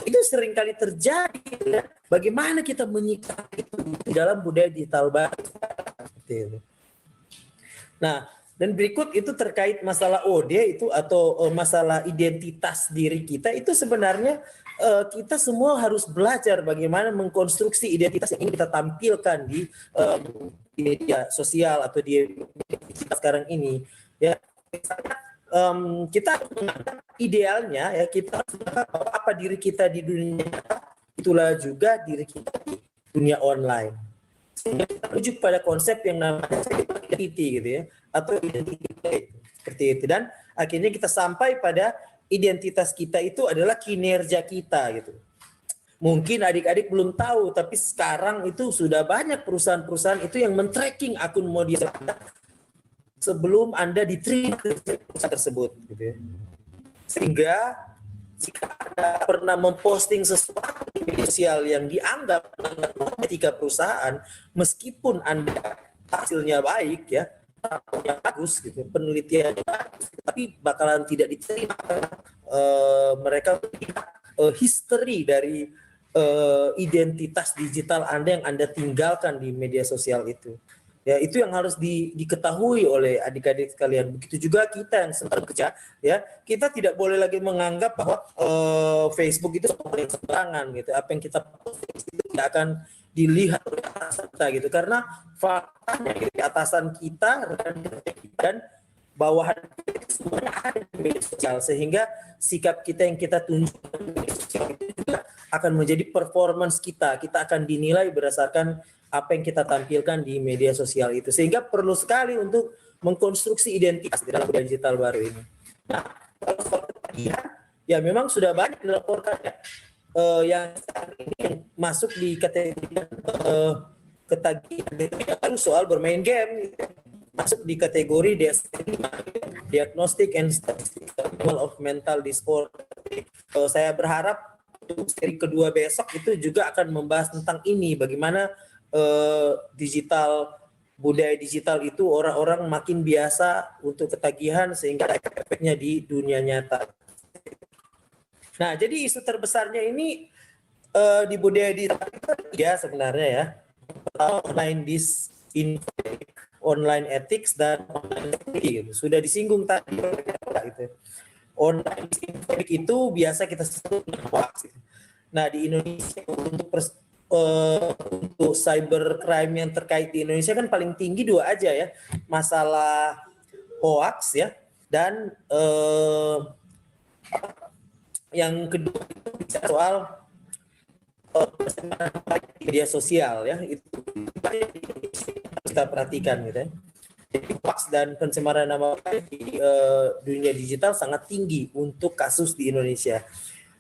Itu sering kali terjadi ya. Bagaimana kita menyikapi itu di dalam budaya digital baru seperti itu. Nah, dan berikut itu terkait masalah OD itu atau masalah identitas diri kita itu sebenarnya kita semua harus belajar bagaimana mengkonstruksi identitas yang ingin kita tampilkan di media sosial atau di media sekarang ini ya. Misalnya kita menganggap idealnya ya kita harus menganggap bahwa apa diri kita di dunia nyata itulah juga diri kita di dunia online. Sehingga kita rujuk pada konsep yang namanya identity gitu ya, atau identity seperti itu, dan akhirnya kita sampai pada identitas kita itu adalah kinerja kita gitu. Mungkin adik-adik belum tahu, tapi sekarang itu sudah banyak perusahaan-perusahaan itu yang men-tracking akun media sebelum Anda diterima ke perusahaan tersebut gitu ya. Sehingga jika Anda pernah memposting sesuatu di media sosial yang dianggap melanggar etika perusahaan, meskipun Anda hasilnya baik ya, yang bagus gitu, penelitiannya bagus, tapi bakalan tidak diterima karena mereka melihat history dari identitas digital Anda yang Anda tinggalkan di media sosial itu. Ya, itu yang harus diketahui oleh adik-adik sekalian. Begitu juga kita yang sedang bekerja, ya, kita tidak boleh lagi menganggap bahwa Facebook itu sembarangan gitu. Apa yang kita post itu tidak akan dilihat oleh atasan kita gitu. Karena faktanya gitu, atasan kita, rekan kita dan bawahan kita semuanya ada di media sosial, sehingga sikap kita yang kita tunjukkan di media sosial itu juga akan menjadi performance kita. Kita akan dinilai berdasarkan apa yang kita tampilkan di media sosial itu, sehingga perlu sekali untuk mengkonstruksi identitas di dalam budaya digital baru ini. Nah, kalau soal ketagihan, ya memang sudah banyak dilaporkan ya, yang saat ini yang masuk di kategori ketagihan itu baru soal bermain game, gitu. Masuk di kategori DSM, Diagnostic and Statistical of Mental Disorder. Saya berharap untuk seri kedua besok itu juga akan membahas tentang ini, bagaimana digital budaya digital itu orang-orang makin biasa untuk ketagihan sehingga efeknya di dunia nyata. Nah, jadi isu terbesarnya ini di budaya digital ya sebenarnya ya. Online online ethics dan online security. Sudah disinggung tadi gitu. Online security itu biasa kita sebut dengan hoax. Nah, di Indonesia untuk cybercrime yang terkait di Indonesia kan paling tinggi dua aja ya, masalah hoax ya, dan yang kedua itu bicara soal media sosial ya, itu kita perhatikan gitu ya. Jadi hoax dan pencemaran nama baik di dunia digital sangat tinggi untuk kasus di Indonesia.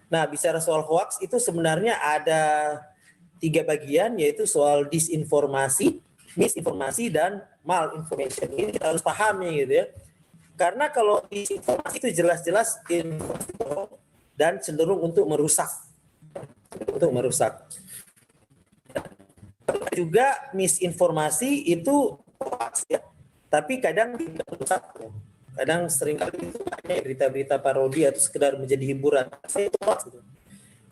Nah, bicara soal hoax itu sebenarnya ada 3 bagian, yaitu soal disinformasi, misinformasi, dan malinformation. Ini kita harus pahami gitu ya. Karena kalau disinformasi itu jelas-jelas informasi dan cenderung untuk merusak. Juga misinformasi itu hoax ya. Tapi kadang tidak merusak. Kadang seringkali itu hanya berita-berita parodi atau sekedar menjadi hiburan. Itu hoax gitu.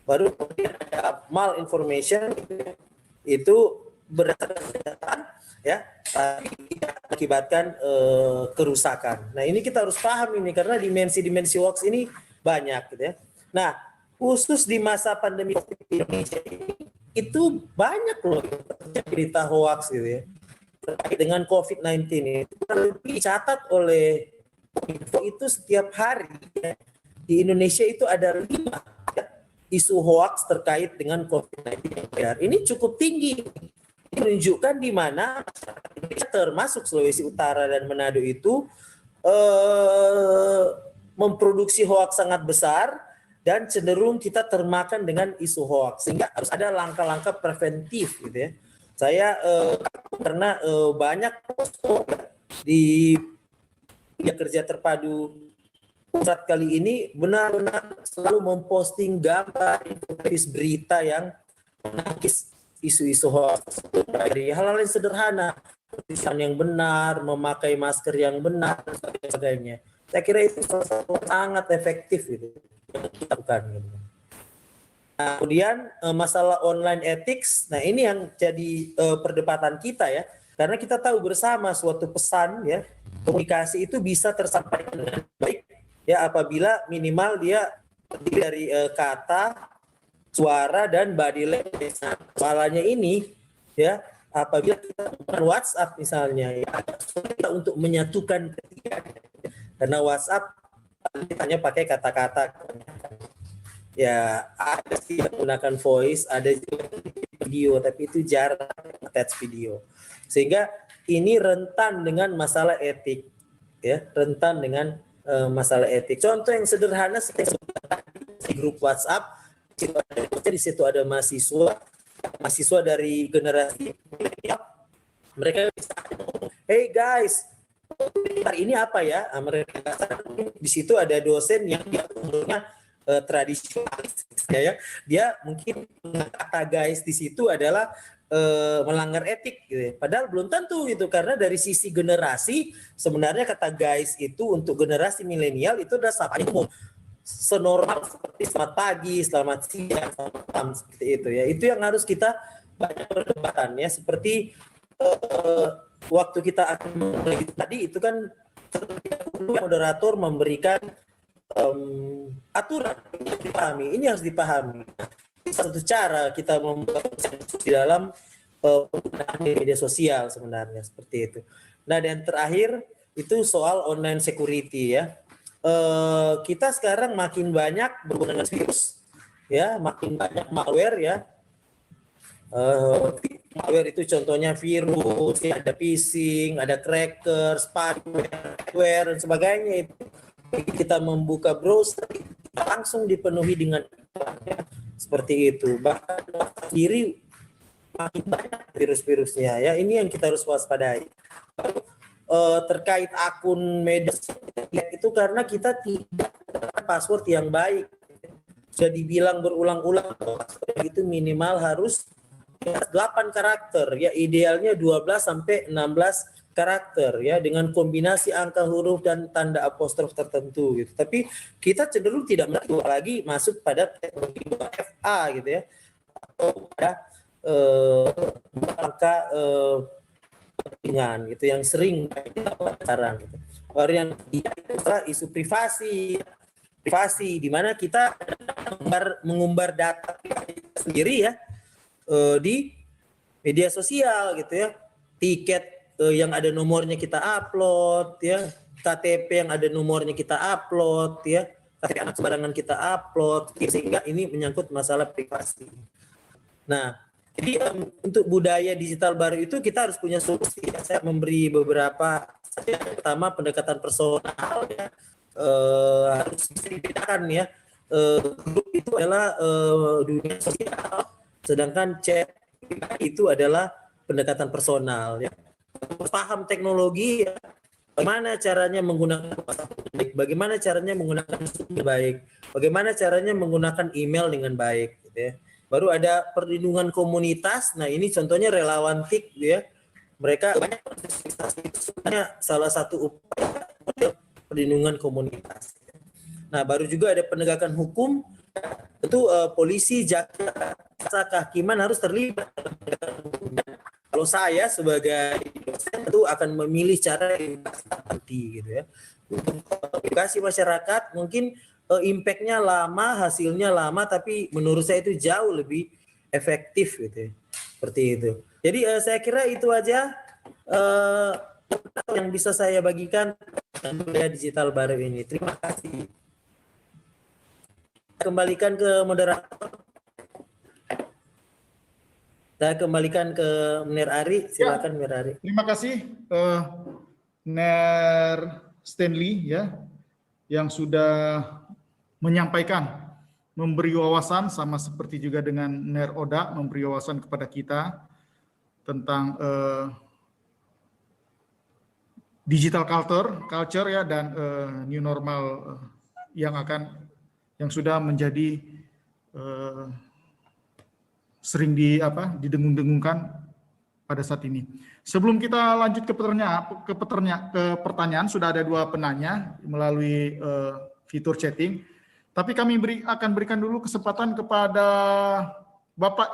Baru kemudian ada malinformation itu berdasarkan kenyataan ya, tapi tidak mengakibatkan kerusakan. Nah, ini kita harus paham ini karena dimensi-dimensi hoax ini banyak gitu ya. Nah, khusus di masa pandemi di Indonesia ini itu banyak loh berita hoax gitu ya terkait dengan COVID-19 ini. Dicatat oleh Info itu setiap hari ya, di Indonesia itu ada 5 isu hoax terkait dengan COVID-19. Ini cukup tinggi. Ini menunjukkan di mana termasuk Sulawesi Utara dan Manado itu memproduksi hoax sangat besar dan cenderung kita termakan dengan isu hoax. Sehingga harus ada langkah-langkah preventif gitu ya. Saya karena banyak di kerja terpadu pusat kali ini benar-benar selalu memposting gambar, infografis berita yang menangkis isu-isu hoax dari hal-hal yang sederhana, tulisan yang benar, memakai masker yang benar, dan sebagainya. Saya kira itu sangat efektif gitu yang kita lakukan. Gitu. Nah, kemudian masalah online ethics, nah ini yang jadi perdebatan kita ya, karena kita tahu bersama suatu pesan ya, komunikasi itu bisa tersampaikan dengan baik. Ya, apabila minimal dia terdiri dari kata, suara, dan body language. Nah, soalannya ini, ya, apabila kita menggunakan WhatsApp misalnya, ya, sulit untuk menyatukan ketiga. Karena WhatsApp hanya pakai kata-kata. Ya, ada sih yang menggunakan voice, ada juga video, tapi itu jarang attach video. Sehingga ini rentan dengan masalah etik, ya, rentan dengan masalah etik. Contoh yang sederhana di grup WhatsApp, di situ ada mahasiswa dari generasi milenial. Mereka bisa, hey guys, hari ini apa ya? Mereka di situ ada dosen yang dia umurnya tradisionalis, ya. Dia mungkin kata guys di situ adalah melanggar etik gitu ya. Padahal belum tentu gitu, karena dari sisi generasi sebenarnya kata guys itu untuk generasi milenial itu adalah sapaan umum senormal seperti selamat pagi, selamat siang, selamat malam, seperti itu ya. Itu yang harus kita banyak perdebatan ya, seperti waktu kita akan tadi itu kan moderator memberikan aturan yang dipahami, ini harus dipahami. Satu cara kita membuat di dalam penggunaan media sosial sebenarnya seperti itu. Nah, dan terakhir itu soal online security ya. Kita sekarang makin banyak berhubungan dengan virus, ya, makin banyak malware ya. Malware itu contohnya virus, ya, ada phishing, ada cracker, spyware dan sebagainya. Itu kita membuka browser langsung dipenuhi dengan seperti itu. Bahkan sendiri makin banyak virus-virusnya ya. Ini yang kita harus waspadai. Terkait akun media itu karena kita tidak ada password yang baik. Sudah dibilang berulang-ulang itu minimal harus 8 karakter ya, idealnya 12 sampai 16 karakter ya, dengan kombinasi angka, huruf dan tanda apostrof tertentu gitu. Tapi kita cenderung tidak lagi masuk pada teknologi 2FA gitu ya, atau pada angka dengan gitu yang sering sekarang gitu. Baru yang ketiga isu privasi di mana kita mengumbar data sendiri ya di media sosial gitu ya, tiket yang ada nomornya kita upload ya, KTP yang ada nomornya kita upload ya, KTP anak sembarangan kita upload, sehingga ini menyangkut masalah privasi. Nah, jadi untuk budaya digital baru itu kita harus punya solusi. Saya memberi beberapa. Yang pertama pendekatan personal ya, harus bisa dibedakan ya. Grup itu adalah dunia sosial, sedangkan chat itu adalah pendekatan personal ya. Paham teknologi ya, bagaimana caranya menggunakan baik, bagaimana caranya menggunakan baik, bagaimana caranya menggunakan email dengan baik gitu ya. Baru ada perlindungan komunitas. Nah, ini contohnya relawan TIK ya. Mereka banyak sebenarnya salah satu upaya perlindungan komunitas. Nah, baru juga ada penegakan hukum. Tentu polisi, jaksa, kehakiman harus terlibat dalam penegakan hukum. Kalau saya sebagai dosen itu akan memilih cara yang nanti gitu ya. Untuk edukasi masyarakat mungkin impact-nya lama, hasilnya lama, tapi menurut saya itu jauh lebih efektif gitu ya. Seperti itu. Jadi saya kira itu aja yang bisa saya bagikan tentang budaya digital baru ini. Terima kasih. Kembalikan ke moderator. Saya kembalikan ke Ner Ari. Silakan Ner Ari. Terima kasih Ner Stanley ya, yang sudah menyampaikan, memberi wawasan sama seperti juga dengan Ner Oda memberi wawasan kepada kita tentang digital culture ya, dan new normal yang sudah menjadi sering didengung-dengungkan pada saat ini. Sebelum kita lanjut ke pertanyaan, sudah ada 2 penanya melalui fitur chatting. Tapi kami akan berikan dulu kesempatan kepada Bapak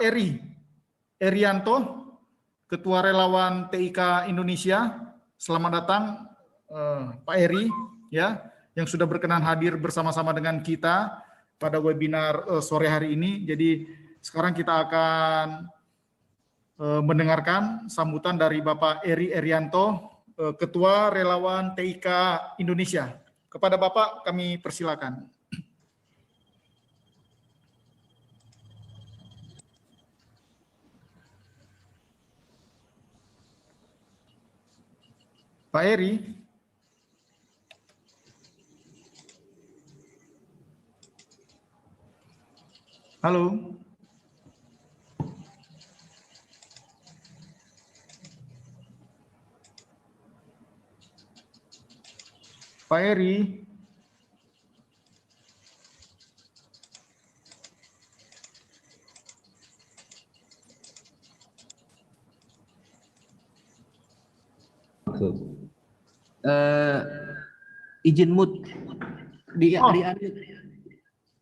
Erianto, Ketua Relawan TIK Indonesia. Selamat datang Pak Eri ya, yang sudah berkenan hadir bersama-sama dengan kita pada webinar sore hari ini. Jadi sekarang kita akan mendengarkan sambutan dari Bapak Eri Erianto, Ketua Relawan TIK Indonesia. Kepada Bapak kami persilakan. Pak Eri. Halo. Pak Eri. Izin mute di unmute.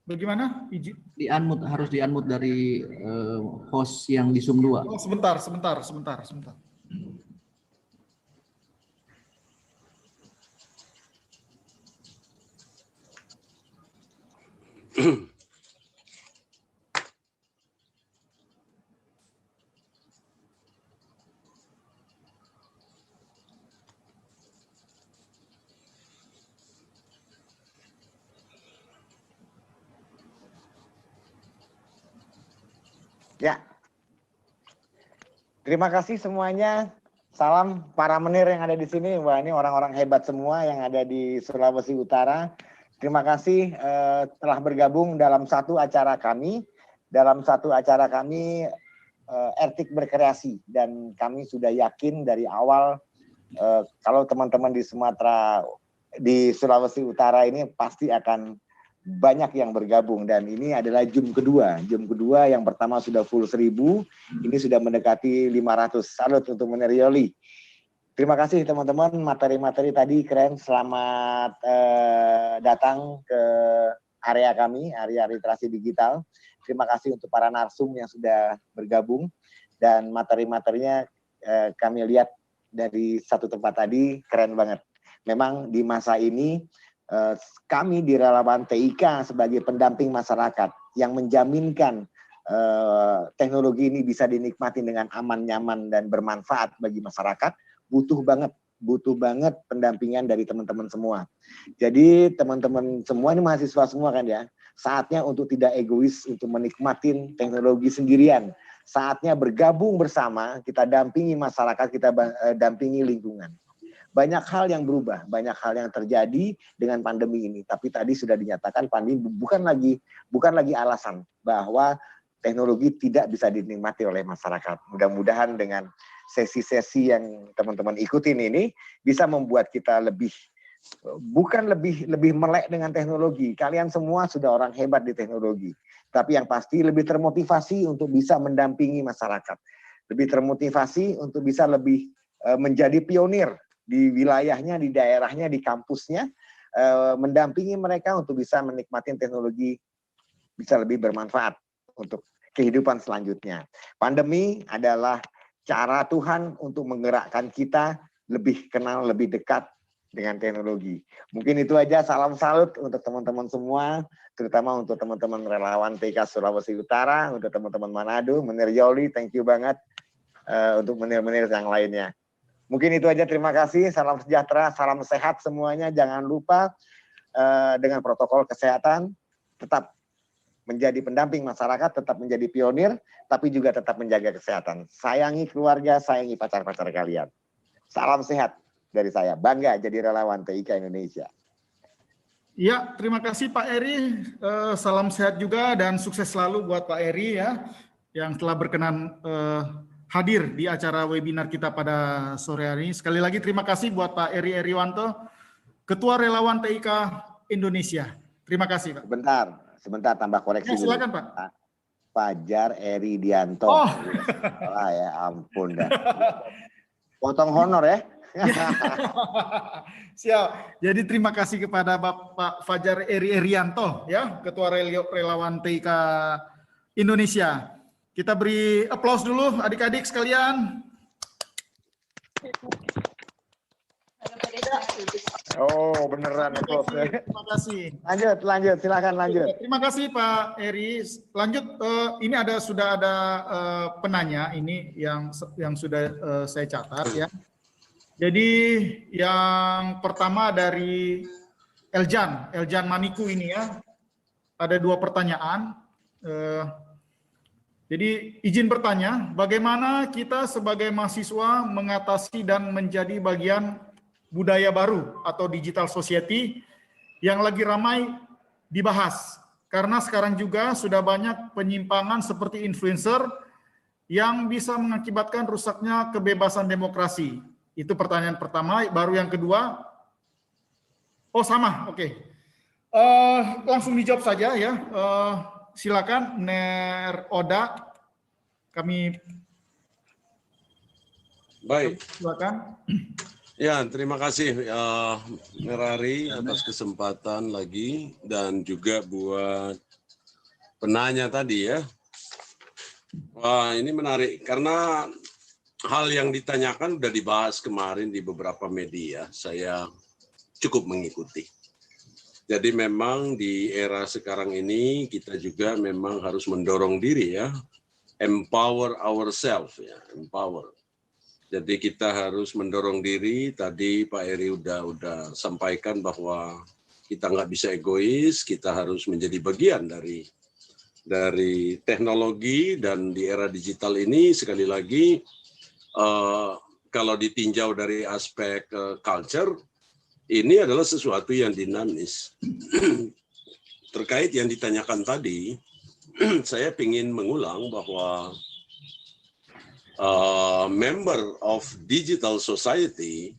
Bagaimana? Di unmute, harus di unmute dari host yang di Zoom 2. Oh, sebentar. Ya. Terima kasih semuanya. Salam para menir yang ada di sini. Wah, ini orang-orang hebat semua yang ada di Sulawesi Utara. Terima kasih telah bergabung dalam satu acara kami. Etik Berkreasi. Dan kami sudah yakin dari awal kalau teman-teman di Sumatera, di Sulawesi Utara ini pasti akan banyak yang bergabung dan ini adalah Zoom kedua. Zoom kedua yang pertama sudah full 1000, ini sudah mendekati 500. Salut untuk Menerioli. Terima kasih teman-teman, materi-materi tadi keren. Selamat datang ke area kami, area literasi digital. Terima kasih untuk para narsum yang sudah bergabung dan materi-materinya kami lihat dari satu tempat tadi keren banget. Memang di masa ini kami di Relawan TIK sebagai pendamping masyarakat yang menjaminkan teknologi ini bisa dinikmati dengan aman, nyaman, dan bermanfaat bagi masyarakat, butuh banget pendampingan dari teman-teman semua. Jadi teman-teman semua ini mahasiswa semua kan ya, saatnya untuk tidak egois untuk menikmatin teknologi sendirian. Saatnya bergabung bersama, kita dampingi masyarakat, kita dampingi lingkungan. Banyak hal yang berubah, banyak hal yang terjadi dengan pandemi ini. Tapi tadi sudah dinyatakan pandemi bukan lagi alasan bahwa teknologi tidak bisa dinikmati oleh masyarakat. Mudah-mudahan dengan sesi-sesi yang teman-teman ikutin ini bisa membuat kita bukan lebih melek dengan teknologi. Kalian semua sudah orang hebat di teknologi. Tapi yang pasti lebih termotivasi untuk bisa mendampingi masyarakat. Lebih termotivasi untuk bisa lebih menjadi pionir di wilayahnya, di daerahnya, di kampusnya, mendampingi mereka untuk bisa menikmati teknologi bisa lebih bermanfaat untuk kehidupan selanjutnya. Pandemi adalah cara Tuhan untuk menggerakkan kita lebih kenal, lebih dekat dengan teknologi. Mungkin itu aja, salam salut untuk teman-teman semua, terutama untuk teman-teman relawan TK Sulawesi Utara, untuk teman-teman Manado, Menerioli, thank you banget, untuk menir-menir yang lainnya. Mungkin itu aja, terima kasih, salam sejahtera, salam sehat semuanya, jangan lupa dengan protokol kesehatan, tetap menjadi pendamping masyarakat, tetap menjadi pionir, tapi juga tetap menjaga kesehatan. Sayangi keluarga, sayangi pacar-pacar kalian. Salam sehat dari saya, bangga jadi relawan TIK Indonesia. Ya, terima kasih Pak Eri. Salam sehat juga dan sukses selalu buat Pak Eri ya, yang telah berkenan hadir di acara webinar kita pada sore hari ini. Sekali lagi terima kasih buat Pak Eri Eriwanto, Ketua Relawan TIK Indonesia. Terima kasih Pak. Sebentar tambah koreksi ya, silakan, dulu. Pak. Fajar Eri Dianto. Oh. Ya ampun dah. Potong honor ya. Siap. Jadi terima kasih kepada Bapak Fajar Eri Erianto ya, Ketua Relawan TIK Indonesia. Kita beri aplaus dulu adik-adik sekalian. Oh, beneran aplaus. Terima kasih. Lanjut, silakan lanjut. Terima kasih Pak Eri. Lanjut, ini sudah ada penanya ini yang sudah saya catat ya. Jadi yang pertama dari Eljan Maniku ini ya, ada 2 pertanyaan. Jadi izin bertanya, bagaimana kita sebagai mahasiswa mengatasi dan menjadi bagian budaya baru atau digital society yang lagi ramai dibahas? Karena sekarang juga sudah banyak penyimpangan seperti influencer yang bisa mengakibatkan rusaknya kebebasan demokrasi. Itu pertanyaan pertama. Baru yang kedua, oh sama, oke. Langsung dijawab saja ya. Silakan Ner Oda, kami baik. Silakan. Ya, terima kasih Merari atas kesempatan lagi dan juga buat penanya tadi ya. Wah, ini menarik karena hal yang ditanyakan sudah dibahas kemarin di beberapa media. Saya cukup mengikuti. Jadi memang di era sekarang ini kita juga memang harus mendorong diri ya, empower ourselves ya, empower. Jadi kita harus mendorong diri. Tadi Pak Eri udah sampaikan bahwa kita nggak bisa egois, kita harus menjadi bagian dari teknologi dan di era digital ini sekali lagi kalau ditinjau dari aspek culture. Ini adalah sesuatu yang dinamis. Terkait yang ditanyakan tadi, saya ingin mengulang bahwa member of digital society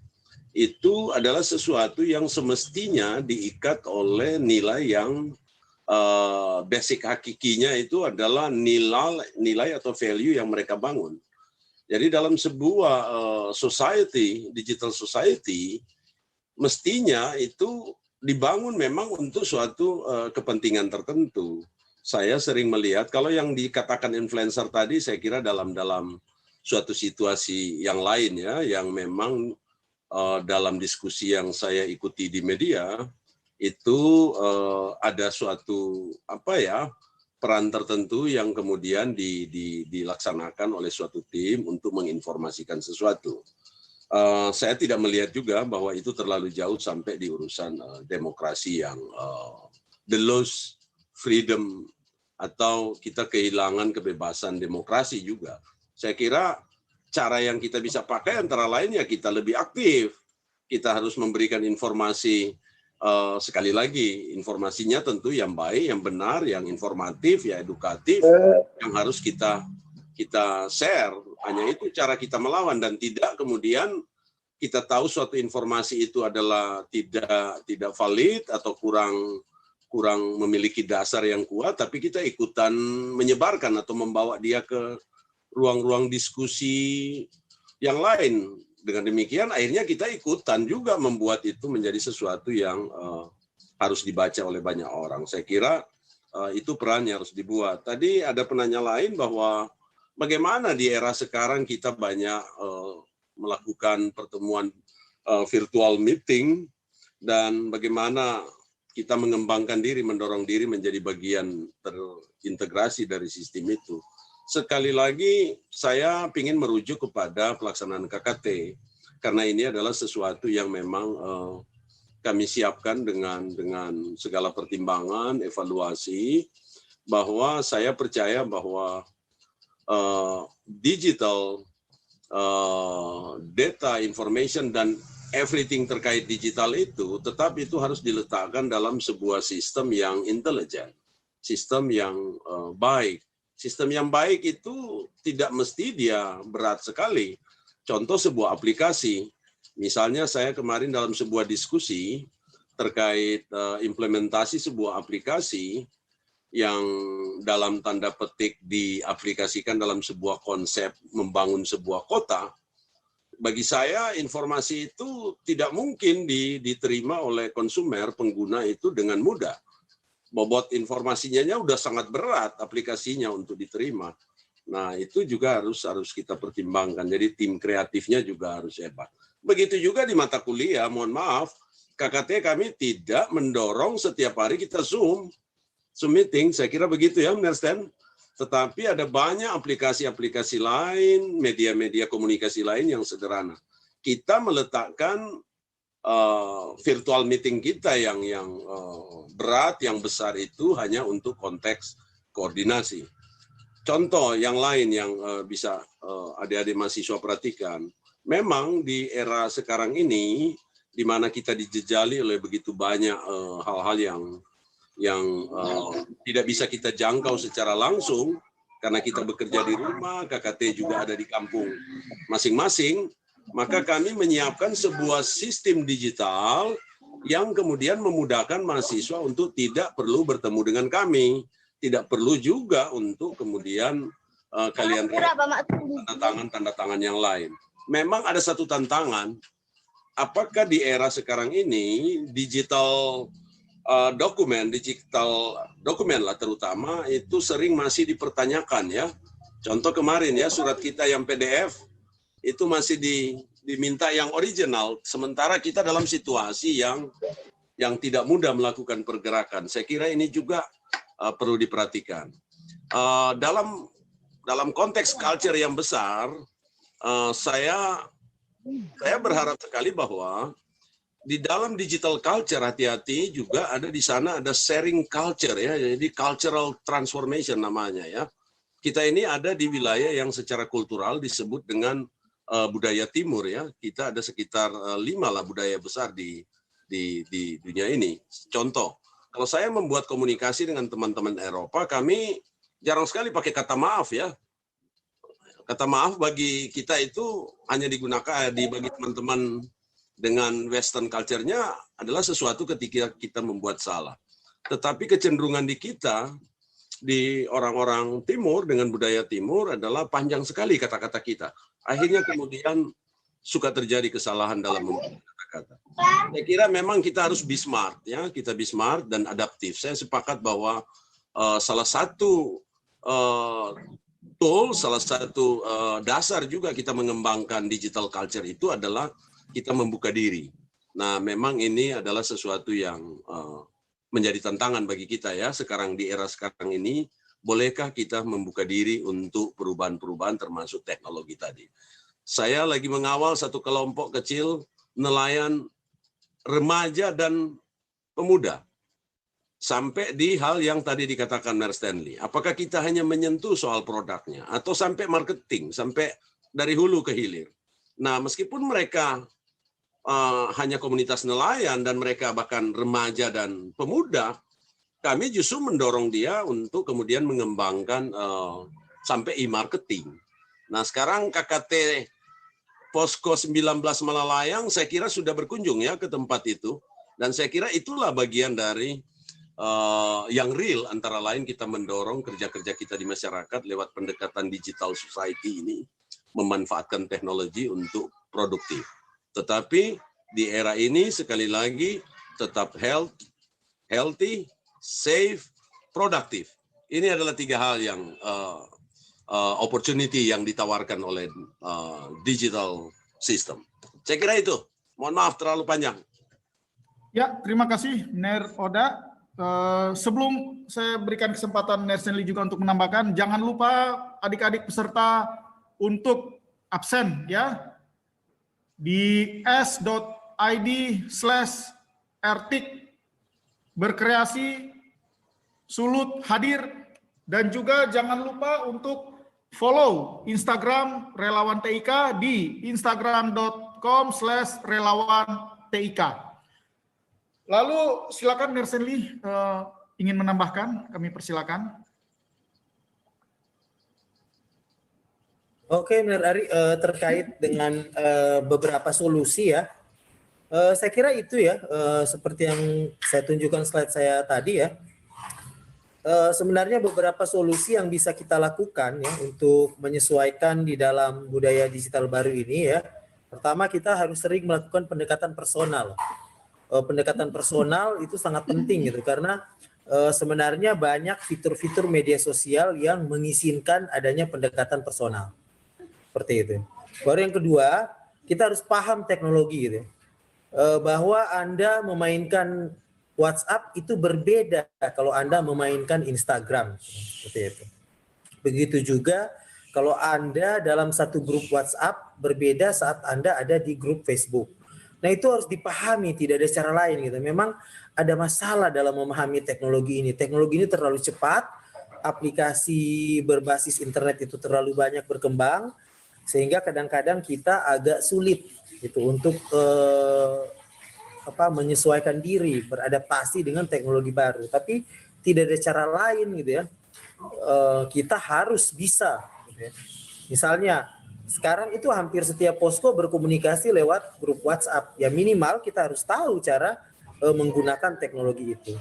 itu adalah sesuatu yang semestinya diikat oleh nilai yang basic hakikinya itu adalah nilai atau value yang mereka bangun. Jadi dalam sebuah society, digital society, mestinya itu dibangun memang untuk suatu kepentingan tertentu. Saya sering melihat kalau yang dikatakan influencer tadi, saya kira dalam suatu situasi yang lain ya, yang memang dalam diskusi yang saya ikuti di media itu ada suatu peran tertentu yang kemudian dilaksanakan oleh suatu tim untuk menginformasikan sesuatu. Saya tidak melihat juga bahwa itu terlalu jauh sampai di urusan demokrasi yang the loss freedom atau kita kehilangan kebebasan demokrasi juga. Saya kira cara yang kita bisa pakai antara lain ya kita lebih aktif. Kita harus memberikan informasi, sekali lagi informasinya tentu yang baik, yang benar, yang informatif, ya edukatif, yang harus kita share. Hanya itu cara kita melawan, dan tidak kemudian kita tahu suatu informasi itu adalah tidak valid atau kurang memiliki dasar yang kuat, tapi kita ikutan menyebarkan atau membawa dia ke ruang-ruang diskusi yang lain. Dengan demikian akhirnya kita ikutan juga membuat itu menjadi sesuatu yang harus dibaca oleh banyak orang. Saya kira itu perannya harus dibuat. Tadi ada penanya lain bahwa bagaimana di era sekarang kita banyak melakukan pertemuan virtual meeting, dan bagaimana kita mengembangkan diri, mendorong diri menjadi bagian terintegrasi dari sistem itu. Sekali lagi, saya ingin merujuk kepada pelaksanaan KKT, karena ini adalah sesuatu yang memang kami siapkan dengan segala pertimbangan, evaluasi, bahwa saya percaya bahwa digital data, information, dan everything terkait digital itu, tetap itu harus diletakkan dalam sebuah sistem yang intelijen, sistem yang baik. Sistem yang baik itu tidak mesti dia berat sekali. Contoh sebuah aplikasi, misalnya saya kemarin dalam sebuah diskusi terkait implementasi sebuah aplikasi yang dalam tanda petik diaplikasikan dalam sebuah konsep membangun sebuah kota. Bagi saya informasi itu tidak mungkin diterima oleh konsumer, pengguna itu dengan mudah. Bobot informasinya udah sangat berat aplikasinya untuk diterima. Nah, itu juga harus kita pertimbangkan. Jadi tim kreatifnya juga harus hebat. Begitu juga di mata kuliah, mohon maaf, KKT kami tidak mendorong setiap hari kita Zoom meeting, saya kira begitu ya, understand? Tetapi ada banyak aplikasi-aplikasi lain, media-media komunikasi lain yang sederhana. Kita meletakkan virtual meeting kita yang berat, yang besar itu hanya untuk konteks koordinasi. Contoh yang lain yang bisa adik-adik mahasiswa perhatikan, memang di era sekarang ini, di mana kita dijejali oleh begitu banyak hal-hal yang tidak bisa kita jangkau secara langsung, karena kita bekerja di rumah, KKT juga ada di kampung masing-masing, maka kami menyiapkan sebuah sistem digital yang kemudian memudahkan mahasiswa untuk tidak perlu bertemu dengan kami, tidak perlu juga untuk kemudian kalian tanda tangan yang lain. Memang ada satu tantangan, apakah di era sekarang ini digital dokumen lah terutama itu sering masih dipertanyakan ya. Contoh kemarin ya, surat kita yang PDF itu masih diminta yang original, sementara kita dalam situasi yang tidak mudah melakukan pergerakan. Saya kira ini juga perlu diperhatikan. Dalam konteks culture yang besar, saya berharap sekali bahwa di dalam digital culture, hati-hati juga ada di sana ada sharing culture ya, jadi cultural transformation namanya ya. Kita ini ada di wilayah yang secara kultural disebut dengan budaya timur ya. Kita ada sekitar 5 lah budaya besar di dunia ini. Contoh, kalau saya membuat komunikasi dengan teman-teman Eropa, kami jarang sekali pakai kata maaf ya. Kata maaf bagi kita itu hanya digunakan bagi teman-teman dengan Western culture-nya adalah sesuatu ketika kita membuat salah. Tetapi kecenderungan di kita, di orang-orang timur dengan budaya timur adalah panjang sekali kata-kata kita. Akhirnya kemudian suka terjadi kesalahan dalam memilih kata-kata. Saya kira memang kita harus be smart, ya, kita be smart dan adaptif. Saya sepakat bahwa salah satu tool, salah satu dasar juga kita mengembangkan digital culture itu adalah kita membuka diri. Nah, memang ini adalah sesuatu yang menjadi tantangan bagi kita, ya. Sekarang di era sekarang ini, bolehkah kita membuka diri untuk perubahan-perubahan termasuk teknologi tadi? Saya lagi mengawal satu kelompok kecil nelayan remaja dan pemuda. Sampai di hal yang tadi dikatakan Mer Stanley. Apakah kita hanya menyentuh soal produknya atau sampai marketing, sampai dari hulu ke hilir. Nah, meskipun mereka hanya komunitas nelayan dan mereka bahkan remaja dan pemuda, kami justru mendorong dia untuk kemudian mengembangkan sampai e-marketing. Nah, sekarang KKT Posko 19 Malalayang saya kira sudah berkunjung, ya, ke tempat itu, dan saya kira itulah bagian dari yang real, antara lain kita mendorong kerja-kerja kita di masyarakat lewat pendekatan digital society ini, memanfaatkan teknologi untuk produktif. Tetapi di era ini sekali lagi tetap healthy, safe, produktif. Ini adalah 3 hal yang opportunity yang ditawarkan oleh digital system. Saya kira itu. Mohon maaf terlalu panjang. Ya, terima kasih Ner Oda. Sebelum saya berikan kesempatan Ner Stanley juga untuk menambahkan, jangan lupa adik-adik peserta untuk absen, ya, di s.id/rtik berkreasi sulut hadir, dan juga jangan lupa untuk follow Instagram Relawan TIK di instagram.com/relawantik. Lalu silakan Ner Stanley ingin menambahkan, kami persilakan. Oke, Ner Ari, terkait dengan beberapa solusi, ya. Saya kira itu, ya, seperti yang saya tunjukkan slide saya tadi, ya. Sebenarnya beberapa solusi yang bisa kita lakukan, ya, untuk menyesuaikan di dalam budaya digital baru ini, ya. Pertama, kita harus sering melakukan pendekatan personal. Pendekatan personal itu sangat penting, gitu, karena sebenarnya banyak fitur-fitur media sosial yang mengizinkan adanya pendekatan personal. Seperti itu. Baru yang kedua, kita harus paham teknologi, gitu, bahwa Anda memainkan WhatsApp itu berbeda kalau Anda memainkan Instagram. Seperti itu. Begitu juga kalau Anda dalam satu grup WhatsApp berbeda saat Anda ada di grup Facebook. Nah, itu harus dipahami, tidak ada cara lain, gitu. Memang ada masalah dalam memahami teknologi ini. Teknologi ini terlalu cepat, aplikasi berbasis internet itu terlalu banyak berkembang, sehingga kadang-kadang kita agak sulit, gitu, untuk menyesuaikan diri, beradaptasi dengan teknologi baru. Tapi tidak ada cara lain, gitu, ya. Kita harus bisa, gitu, ya. Misalnya sekarang itu hampir setiap posko berkomunikasi lewat grup WhatsApp. Ya, minimal kita harus tahu cara menggunakan teknologi itu.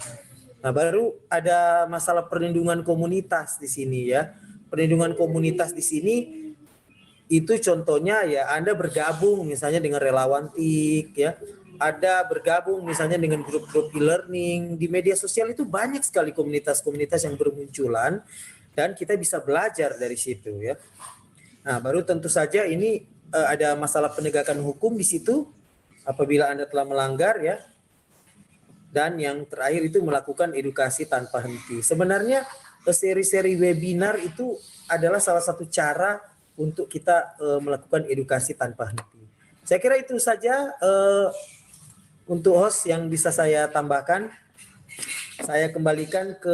Nah, baru ada masalah perlindungan komunitas di sini, ya. Perlindungan komunitas di sini itu contohnya, ya, Anda bergabung misalnya dengan relawan TIK, ya. Ada bergabung misalnya dengan grup-grup e-learning. Di media sosial itu banyak sekali komunitas-komunitas yang bermunculan dan kita bisa belajar dari situ, ya. Nah, baru tentu saja ini ada masalah penegakan hukum di situ apabila Anda telah melanggar, ya. Dan yang terakhir itu melakukan edukasi tanpa henti. Sebenarnya seri-seri webinar itu adalah salah satu cara untuk kita melakukan edukasi tanpa henti. Saya kira itu saja untuk host yang bisa saya tambahkan. Saya kembalikan ke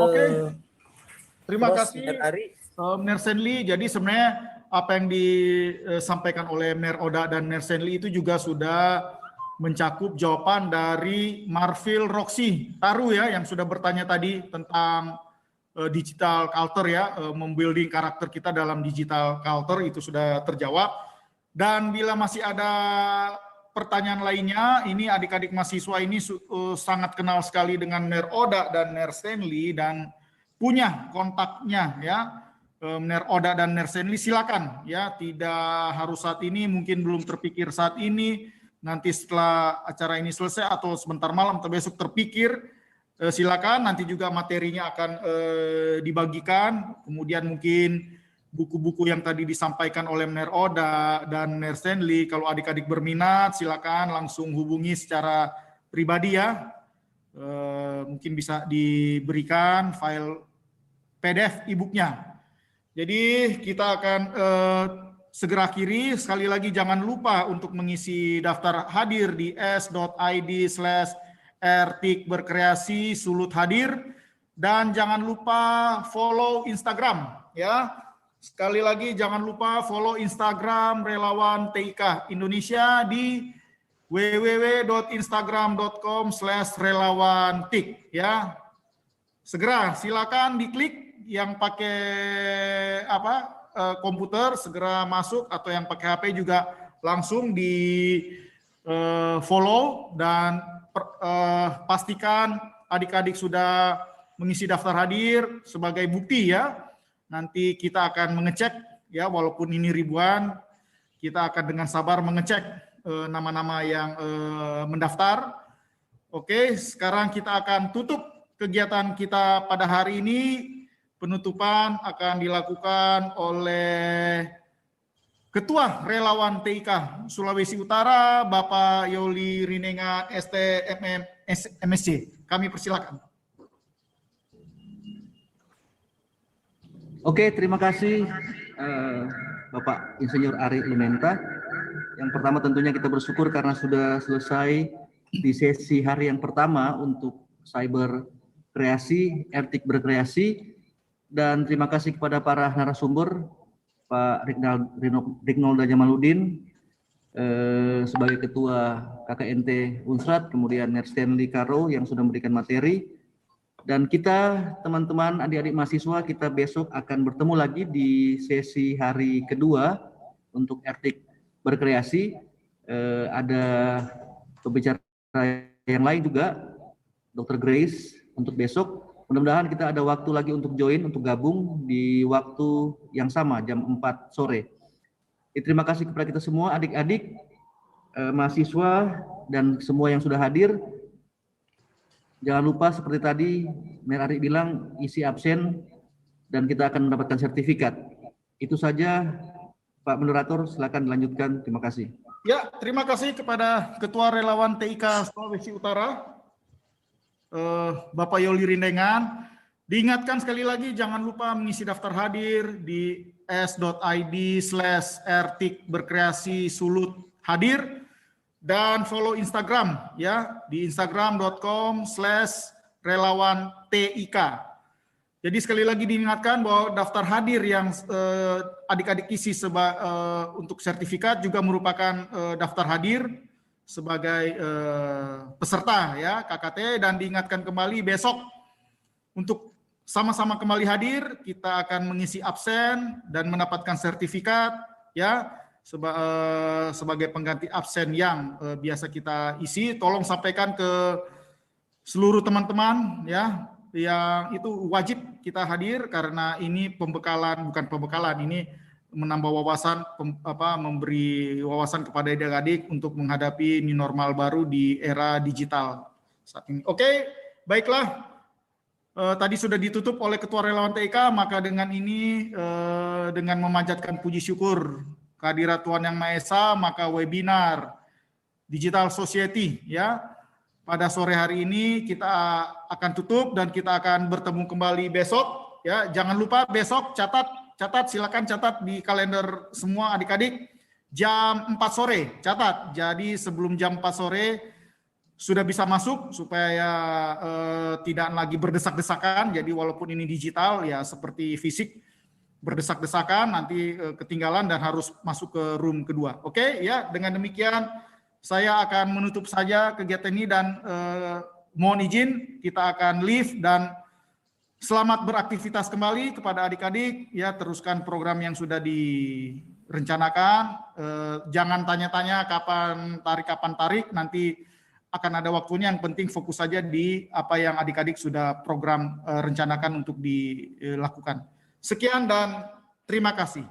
Terima kasih Ari. Ner Stanley. Jadi sebenarnya apa yang disampaikan oleh Ner Oda dan Ner Stanley itu juga sudah mencakup jawaban dari Marfil Roxy Taru, ya, yang sudah bertanya tadi tentang digital culture, ya, membuilding karakter kita dalam digital culture, itu sudah terjawab. Dan bila masih ada pertanyaan lainnya, ini adik-adik mahasiswa ini sangat kenal sekali dengan Mer Oda dan Mer Stanley dan punya kontaknya ya. Mer Oda dan Mer Stanley silakan ya, tidak harus saat ini, mungkin belum terpikir saat ini, nanti setelah acara ini selesai atau sebentar malam atau besok terpikir, silakan, nanti juga materinya akan dibagikan, kemudian mungkin buku-buku yang tadi disampaikan oleh Mer Oda dan Mer Stanley, kalau adik-adik berminat silakan langsung hubungi secara pribadi ya. Mungkin bisa diberikan file PDF e-booknya. Jadi kita akan segera akhiri. Sekali lagi jangan lupa untuk mengisi daftar hadir di s.id/rtikberkreasi sulut hadir, dan jangan lupa follow Instagram ya. Sekali lagi jangan lupa follow Instagram Relawan TIK Indonesia di www.instagram.com/relawantik ya. Segera silakan diklik, yang pakai komputer segera masuk, atau yang pakai HP juga langsung di follow, dan pastikan adik-adik sudah mengisi daftar hadir sebagai bukti ya. Nanti kita akan mengecek ya, walaupun ini ribuan, kita akan dengan sabar mengecek nama-nama yang mendaftar. Oke, sekarang kita akan tutup kegiatan kita pada hari ini. Penutupan akan dilakukan oleh Ketua Relawan TIK Sulawesi Utara, Bapak Yoli Rinengan STMM MSc. Kami persilakan. Oke, terima kasih Bapak Insinyur Ari Lumenta. Yang pertama tentunya kita bersyukur karena sudah selesai di sesi hari yang pertama untuk cyber kreasi, RTIK berkreasi, dan terima kasih kepada para narasumber, Pak Rignolda Jamaludin sebagai Ketua KKNT Unsrat, kemudian Mer Stanley Karo yang sudah memberikan materi. Dan kita teman-teman adik-adik mahasiswa, kita besok akan bertemu lagi di sesi hari kedua untuk RTIK berkreasi. Ada pembicara yang lain juga, Dr. Grace, untuk besok. Mudah-mudahan kita ada waktu lagi untuk join, untuk gabung di waktu yang sama, jam 4 sore. Terima kasih kepada kita semua, adik-adik, mahasiswa, dan semua yang sudah hadir. Jangan lupa seperti tadi Mer Ari bilang, isi absen dan kita akan mendapatkan sertifikat. Itu saja Pak Moderator, silakan dilanjutkan. Terima kasih. Ya, terima kasih kepada Ketua Relawan TIK Sulawesi Utara, Bapak Yoli Rinengan. Diingatkan sekali lagi, jangan lupa mengisi daftar hadir di s.id/rtikberkreasi sulut hadir. Dan follow Instagram ya, di instagram.com/relawantik. Jadi sekali lagi diingatkan bahwa daftar hadir yang adik-adik isi untuk sertifikat juga merupakan daftar hadir sebagai peserta ya KKT. Dan diingatkan kembali besok untuk sama-sama kembali hadir, kita akan mengisi absen dan mendapatkan sertifikat ya. Sebagai pengganti absen yang biasa kita isi. Tolong sampaikan ke seluruh teman-teman ya, yang itu wajib kita hadir, karena ini pembekalan, bukan pembekalan, ini menambah wawasan, memberi wawasan kepada adik-adik untuk menghadapi new normal baru di era digital saat ini. Oke, baiklah. Tadi sudah ditutup oleh Ketua Relawan TIK, maka dengan ini dengan memanjatkan puji syukur kehadirat Tuhan Yang Maha Esa, maka webinar Digital Society ya pada sore hari ini kita akan tutup, dan kita akan bertemu kembali besok ya. Jangan lupa besok catat silakan catat di kalender semua adik-adik, jam 4 sore catat. Jadi sebelum jam 4 sore sudah bisa masuk supaya tidak lagi berdesak-desakan. Jadi walaupun ini digital ya seperti fisik, berdesak-desakan nanti ketinggalan dan harus masuk ke room kedua. Oke ya, dengan demikian saya akan menutup saja kegiatan ini, dan mohon izin kita akan leave, dan selamat beraktivitas kembali kepada adik-adik ya. Teruskan program yang sudah rencanakan, jangan tanya-tanya kapan tarik, nanti akan ada waktunya. Yang penting fokus saja di apa yang adik-adik sudah program rencanakan untuk dilakukan. Sekian dan terima kasih.